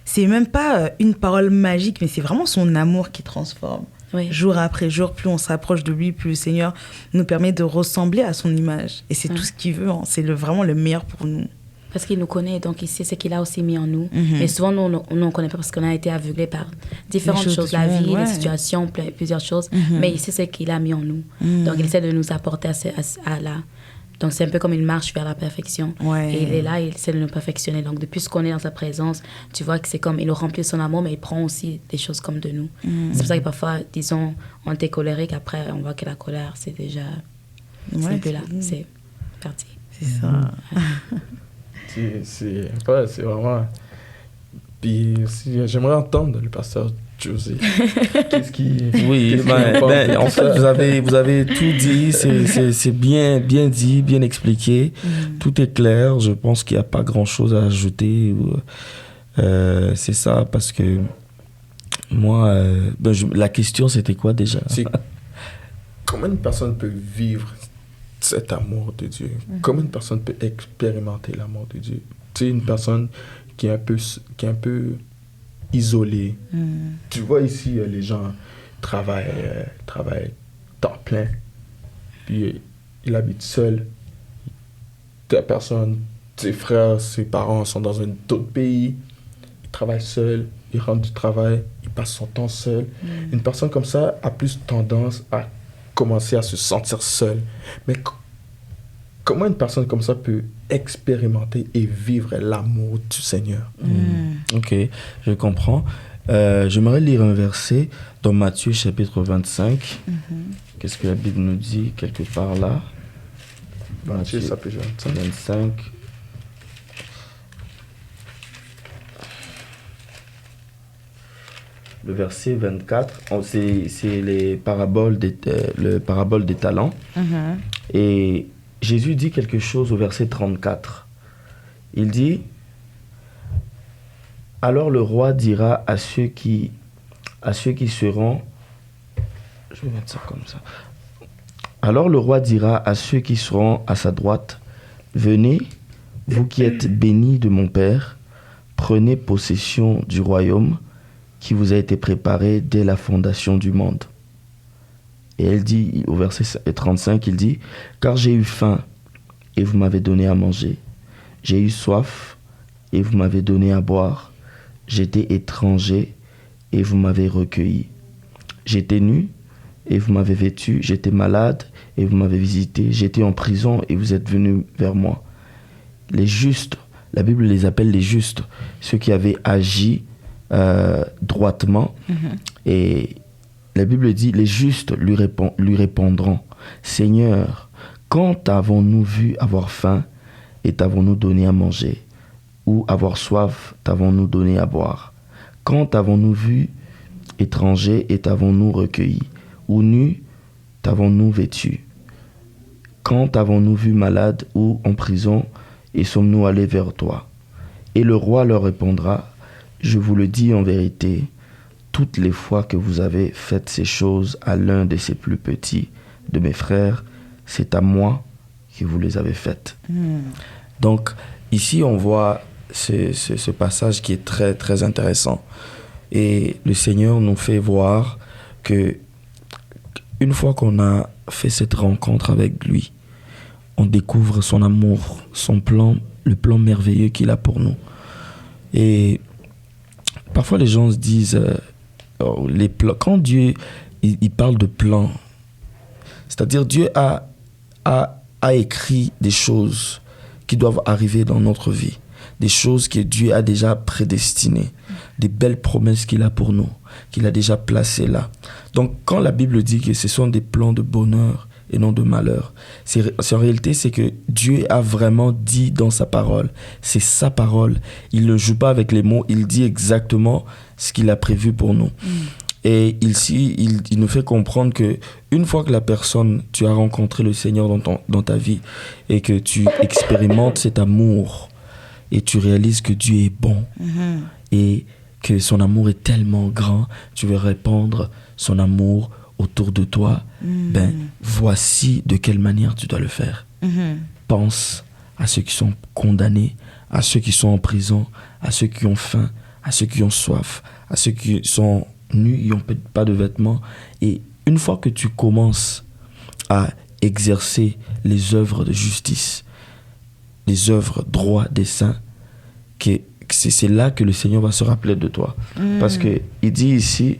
C'est même pas une parole magique, mais c'est vraiment son amour qui transforme. Jour après jour, plus on se rapproche de lui, plus le Seigneur nous permet de ressembler à son image. Et c'est tout ce qu'il veut, hein. C'est vraiment le meilleur pour nous. Parce qu'il nous connaît, donc il sait ce qu'il a aussi mis en nous. Mais souvent, nous, on ne connaît pas parce qu'on a été aveuglés par différentes choses, la vie, les situations, plusieurs choses. Mais il sait ce qu'il a mis en nous. Donc il essaie de nous apporter à là. Donc c'est un peu comme une marche vers la perfection. Et il est là, il essaie de nous perfectionner. Donc depuis qu'on est dans sa présence, tu vois que c'est comme, il nous remplit de son amour, mais il prend aussi des choses comme de nous. C'est pour ça que parfois, disons, on était colérique, après on voit que la colère, c'est déjà... c'est plus là, c'est parti. C'est ça. C'est vraiment... Puis aussi, j'aimerais entendre le pasteur José. Qu'est-ce qui... Oui, en fait, vous avez tout dit. C'est bien dit, bien expliqué. Tout est clair. Je pense qu'il n'y a pas grand-chose à ajouter. C'est ça, parce que moi... la question, c'était quoi déjà? Comment une personne peut vivre cet amour de Dieu? Comment une personne peut expérimenter l'amour de Dieu? Tu sais, une personne qui est un peu isolée. Tu vois ici, les gens travaillent temps plein. Puis il habite seul. Ta personne, ses frères, ses parents sont dans un autre pays. Il travaille seul. Il rentre du travail. Il passe son temps seul. Une personne comme ça a plus tendance à commencer à se sentir seul. Mais comment une personne comme ça peut expérimenter et vivre l'amour du Seigneur? Ok, je comprends. J'aimerais lire un verset dans Matthieu chapitre 25. Qu'est-ce que la Bible nous dit quelque part là? Matthieu chapitre 25. le verset 24, c'est les paraboles le parabole des talents. Et Jésus dit quelque chose au verset 34. Il dit, « Alors le roi dira à ceux qui seront... » Je vais mettre ça comme ça. « Alors le roi dira à ceux qui seront à sa droite, « Venez, vous qui êtes bénis de mon Père, prenez possession du royaume qui vous a été préparé dès la fondation du monde. » Et elle dit, au verset 35, il dit, « Car j'ai eu faim et vous m'avez donné à manger. J'ai eu soif et vous m'avez donné à boire. J'étais étranger et vous m'avez recueilli. J'étais nu et vous m'avez vêtu. J'étais malade et vous m'avez visité. J'étais en prison et vous êtes venus vers moi. » Les justes, la Bible les appelle les justes, ceux qui avaient agi droitement. Et la Bible dit, les justes lui répondront, « Seigneur, quand avons-nous vu avoir faim et t'avons-nous donné à manger? Ou avoir soif, t'avons-nous donné à boire? Quand avons-nous vu étranger et t'avons-nous recueilli? Ou nu, t'avons-nous vêtu? Quand avons-nous vu malade ou en prison et sommes-nous allés vers toi? » Et le roi leur répondra, « Je vous le dis en vérité, toutes les fois que vous avez fait ces choses à l'un de ces plus petits de mes frères, c'est à moi que vous les avez faites. » Donc, ici, on voit ce passage qui est très, très intéressant. Et le Seigneur nous fait voir que une fois qu'on a fait cette rencontre avec lui, on découvre son amour, son plan, le plan merveilleux qu'il a pour nous. Et parfois, les gens se disent... les plans, quand Dieu il parle de plans, c'est-à-dire Dieu a écrit des choses qui doivent arriver dans notre vie, des choses que Dieu a déjà prédestinées, des belles promesses qu'il a pour nous, qu'il a déjà placées là. Donc quand la Bible dit que ce sont des plans de bonheur et non de malheur, en réalité c'est que Dieu a vraiment dit dans sa parole, c'est sa parole, il ne joue pas avec les mots, il dit exactement ce qu'il a prévu pour nous. Et ici, il nous fait comprendre que une fois que tu as rencontré le Seigneur dans ta vie et que tu expérimentes cet amour et tu réalises que Dieu est bon et que son amour est tellement grand, tu veux répandre son amour autour de toi, ben voici de quelle manière tu dois le faire. Pense à ceux qui sont condamnés, à ceux qui sont en prison, à ceux qui ont faim, à ceux qui ont soif, à ceux qui sont nus, ils n'ont pas de vêtements. Et une fois que tu commences à exercer les œuvres de justice, les œuvres droit des saints, c'est là que le Seigneur va se rappeler de toi. Parce qu'il dit ici,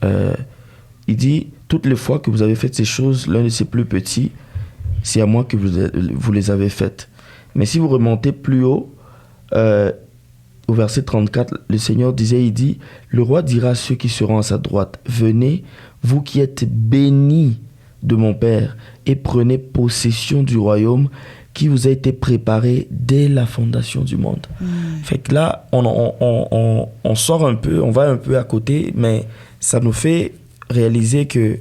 il dit, toutes les fois que vous avez fait ces choses, l'un de ces plus petits, c'est à moi que vous les avez faites. Mais si vous remontez plus haut, au verset 34, le Seigneur il dit, le roi dira à ceux qui seront à sa droite, venez, vous qui êtes bénis de mon Père, et prenez possession du royaume qui vous a été préparé dès la fondation du monde. Fait que là, on sort un peu, on va un peu à côté, mais ça nous fait réaliser que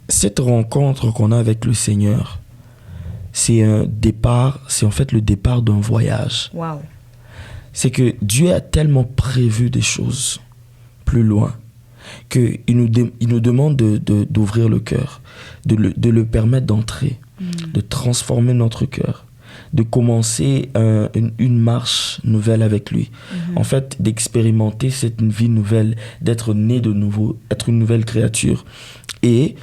cette rencontre qu'on a avec le Seigneur, c'est un départ, c'est en fait le départ d'un voyage. Wow. C'est que Dieu a tellement prévu des choses plus loin qu'il nous demande d'ouvrir le cœur, de le permettre d'entrer, de transformer notre cœur, de commencer une marche nouvelle avec lui. En fait, d'expérimenter cette vie nouvelle, d'être né de nouveau, être une nouvelle créature. Et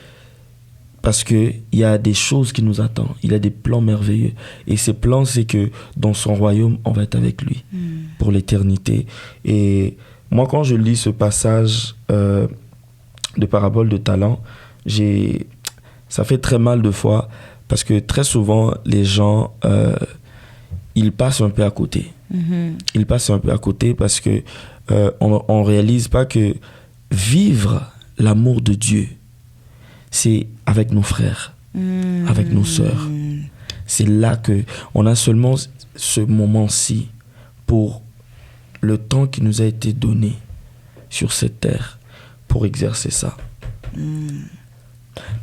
parce qu'il y a des choses qui nous attendent, il a des plans merveilleux. Et ces plans, c'est que dans son royaume, on va être avec lui pour l'éternité. Et moi, quand je lis ce passage de parabole de talent, ça fait très mal de fois parce que très souvent, les gens, ils passent un peu à côté. Ils passent un peu à côté parce que on réalise pas que vivre l'amour de Dieu, c'est avec nos frères, avec nos sœurs. C'est là qu'on a seulement ce moment-ci pour le temps qui nous a été donné sur cette terre pour exercer ça.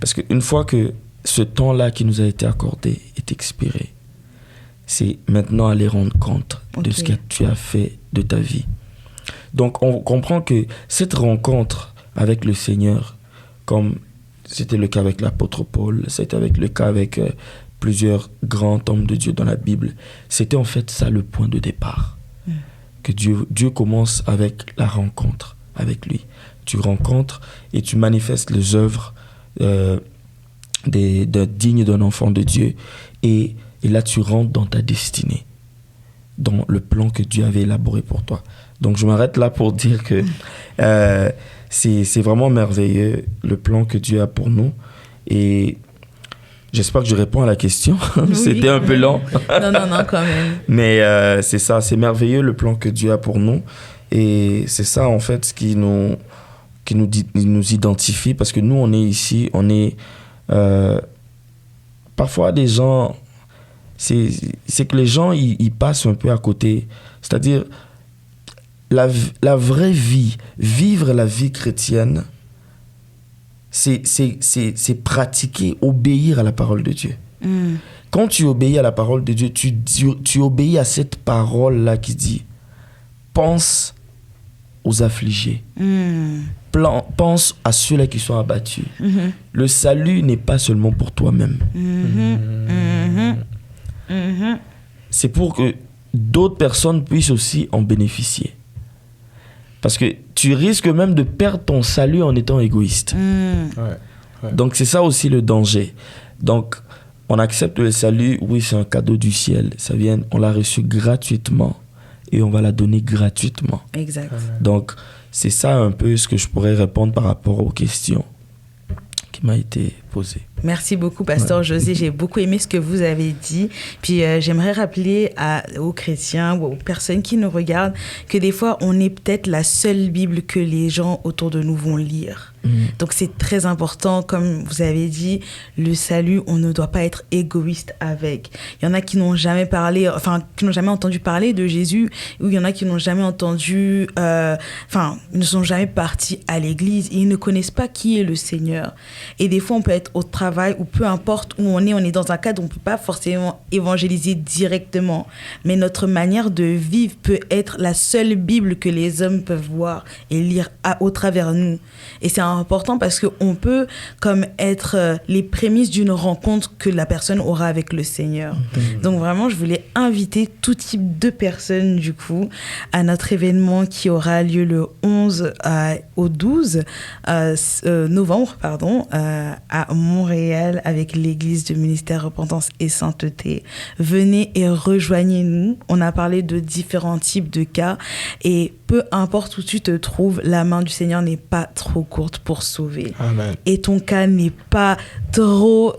Parce qu'une fois que ce temps-là qui nous a été accordé est expiré, c'est maintenant aller rendre compte de ce que tu as fait de ta vie. Donc on comprend que cette rencontre avec le Seigneur, comme c'était le cas avec l'apôtre Paul, c'était le cas avec plusieurs grands hommes de Dieu dans la Bible, c'était en fait ça le point de départ. Que Dieu commence avec la rencontre avec lui. Tu rencontres et tu manifestes les œuvres dignes d'un enfant de Dieu, et là tu rentres dans ta destinée, dans le plan que Dieu avait élaboré pour toi. Donc je m'arrête là pour dire que c'est vraiment merveilleux le plan que Dieu a pour nous, et j'espère que je réponds à la question. Oui, c'était un peu lent. Non, quand même. Mais c'est ça, c'est merveilleux le plan que Dieu a pour nous, et c'est ça en fait ce qui nous identifie, parce que nous on est ici, on est parfois des gens, c'est que les gens ils passent un peu à côté, c'est-à-dire la vraie vie, vivre la vie chrétienne, c'est pratiquer, obéir à la parole de Dieu. Quand tu obéis à la parole de Dieu, tu obéis à cette parole-là qui dit « Pense aux affligés. Pense à ceux-là qui sont abattus. Le salut n'est pas seulement pour toi-même. C'est pour que d'autres personnes puissent aussi en bénéficier. Parce que tu risques même de perdre ton salut en étant égoïste. Donc c'est ça aussi le danger. Donc on accepte le salut, oui, c'est un cadeau du ciel. Ça vient, on l'a reçu gratuitement et on va la donner gratuitement. Exact. Donc c'est ça un peu ce que je pourrais répondre par rapport aux questions qui m'a été posées. Merci beaucoup, Pasteur José. J'ai beaucoup aimé ce que vous avez dit. Puis j'aimerais rappeler aux chrétiens ou aux personnes qui nous regardent que des fois, on est peut-être la seule Bible que les gens autour de nous vont lire. Donc c'est très important, comme vous avez dit, le salut, on ne doit pas être égoïste avec. Il y en a qui n'ont jamais qui n'ont jamais entendu parler de Jésus, ou il y en a qui n'ont jamais entendu, ne sont jamais partis à l'église, et ils ne connaissent pas qui est le Seigneur. Et des fois, on peut être au travail, ou peu importe où on est dans un cadre où on ne peut pas forcément évangéliser directement, mais notre manière de vivre peut être la seule Bible que les hommes peuvent voir et lire au travers nous. Et c'est important parce qu'on peut comme être les prémices d'une rencontre que la personne aura avec le Seigneur. Donc vraiment, je voulais inviter tout type de personnes du coup à notre événement qui aura lieu le 11 au 12 novembre à Montréal avec l'église de Ministère Repentance et Sainteté. Venez et rejoignez-nous. On a parlé de différents types de cas et peu importe où tu te trouves, la main du Seigneur n'est pas trop courte pour sauver. Amen. Et ton cas n'est pas trop,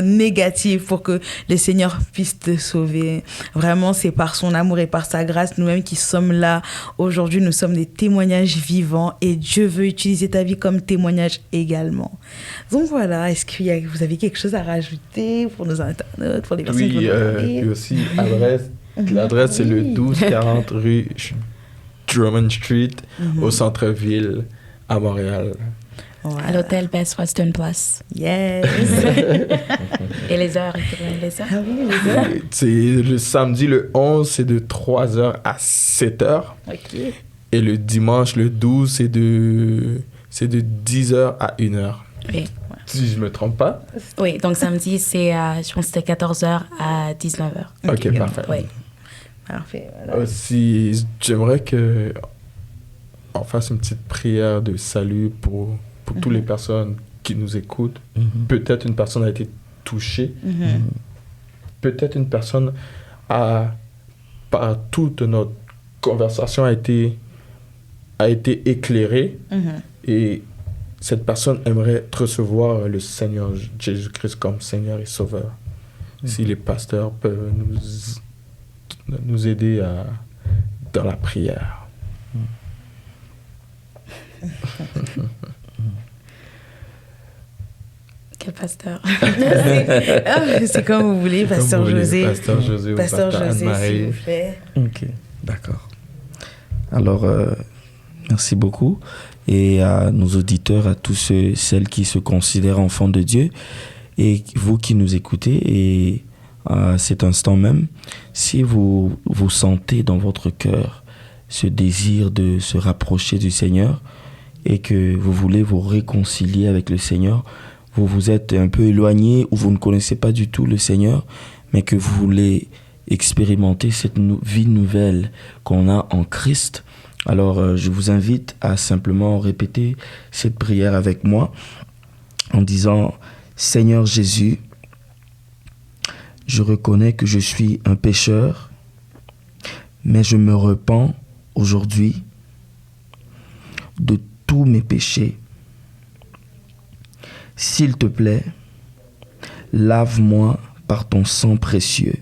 négatif pour que le Seigneur puisse te sauver. Vraiment, c'est par son amour et par sa grâce, nous-mêmes qui sommes là aujourd'hui, nous sommes des témoignages vivants et Dieu veut utiliser ta vie comme témoignage également. Donc voilà, est-ce que vous avez quelque chose à rajouter pour nos internautes, pour les personnes qui vont nous parler? Puis aussi, l'adresse c'est le 1240 rue Drummond Street au centre-ville à Montréal. À l'hôtel Best Western Place. Yes! Et les heures, les heures? Ah oui, les heures. C'est le samedi, le 11, c'est de 3h à 7h. OK. Et le dimanche, le 12, c'est de 10h à 1h. Oui. Si je ne me trompe pas. Oui, donc samedi, c'est, je pense que c'était 14h à 19h. OK, parfait. Oui. Parfait. Voilà. Aussi, j'aimerais qu'on fasse une petite prière de salut pour toutes les personnes qui nous écoutent. Peut-être une personne a été touchée. Peut-être une personne par toute notre conversation a été éclairée. Et cette personne aimerait recevoir le Seigneur Jésus-Christ comme Seigneur et Sauveur. Si les pasteurs peuvent nous aider dans la prière. Quel pasteur? C'est comme vous voulez, Pasteur José. Pasteur José ou Pasteur José, Anne-Marie. s'il vous plaît. Ok, d'accord. Alors, Merci beaucoup. Et à nos auditeurs, à tous ceux, celles qui se considèrent enfants de Dieu, et vous qui nous écoutez, et à cet instant même, si vous sentez dans votre cœur ce désir de se rapprocher du Seigneur et que vous voulez vous réconcilier avec le Seigneur, vous vous êtes un peu éloigné ou vous ne connaissez pas du tout le Seigneur, mais que vous voulez expérimenter cette vie nouvelle qu'on a en Christ, alors je vous invite à simplement répéter cette prière avec moi en disant: Seigneur Jésus, je reconnais que je suis un pécheur, mais je me repens aujourd'hui de tous mes péchés. S'il te plaît, lave-moi par ton sang précieux.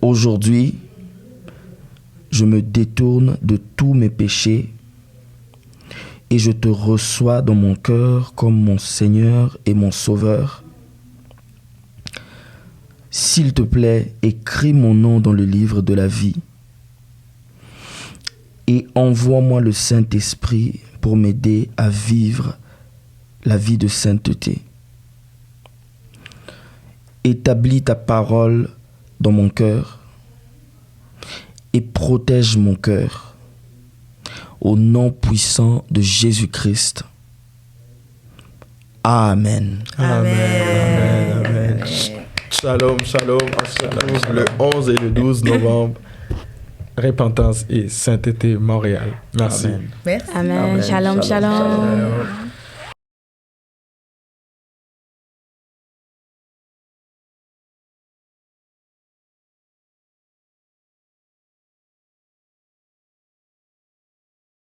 Aujourd'hui, je me détourne de tous mes péchés et je te reçois dans mon cœur comme mon Seigneur et mon Sauveur. S'il te plaît, écris mon nom dans le livre de la vie et envoie-moi le Saint-Esprit pour m'aider à vivre la vie de sainteté. Établis ta parole dans mon cœur et protège mon cœur. Au nom puissant de Jésus-Christ. Amen. Amen. Amen. Shalom, shalom. On se retrouve le 11 et le 12 novembre. Repentance et Sainteté Montréal. Merci. Merci. Amen. Amen. Shalom, shalom. Shalom.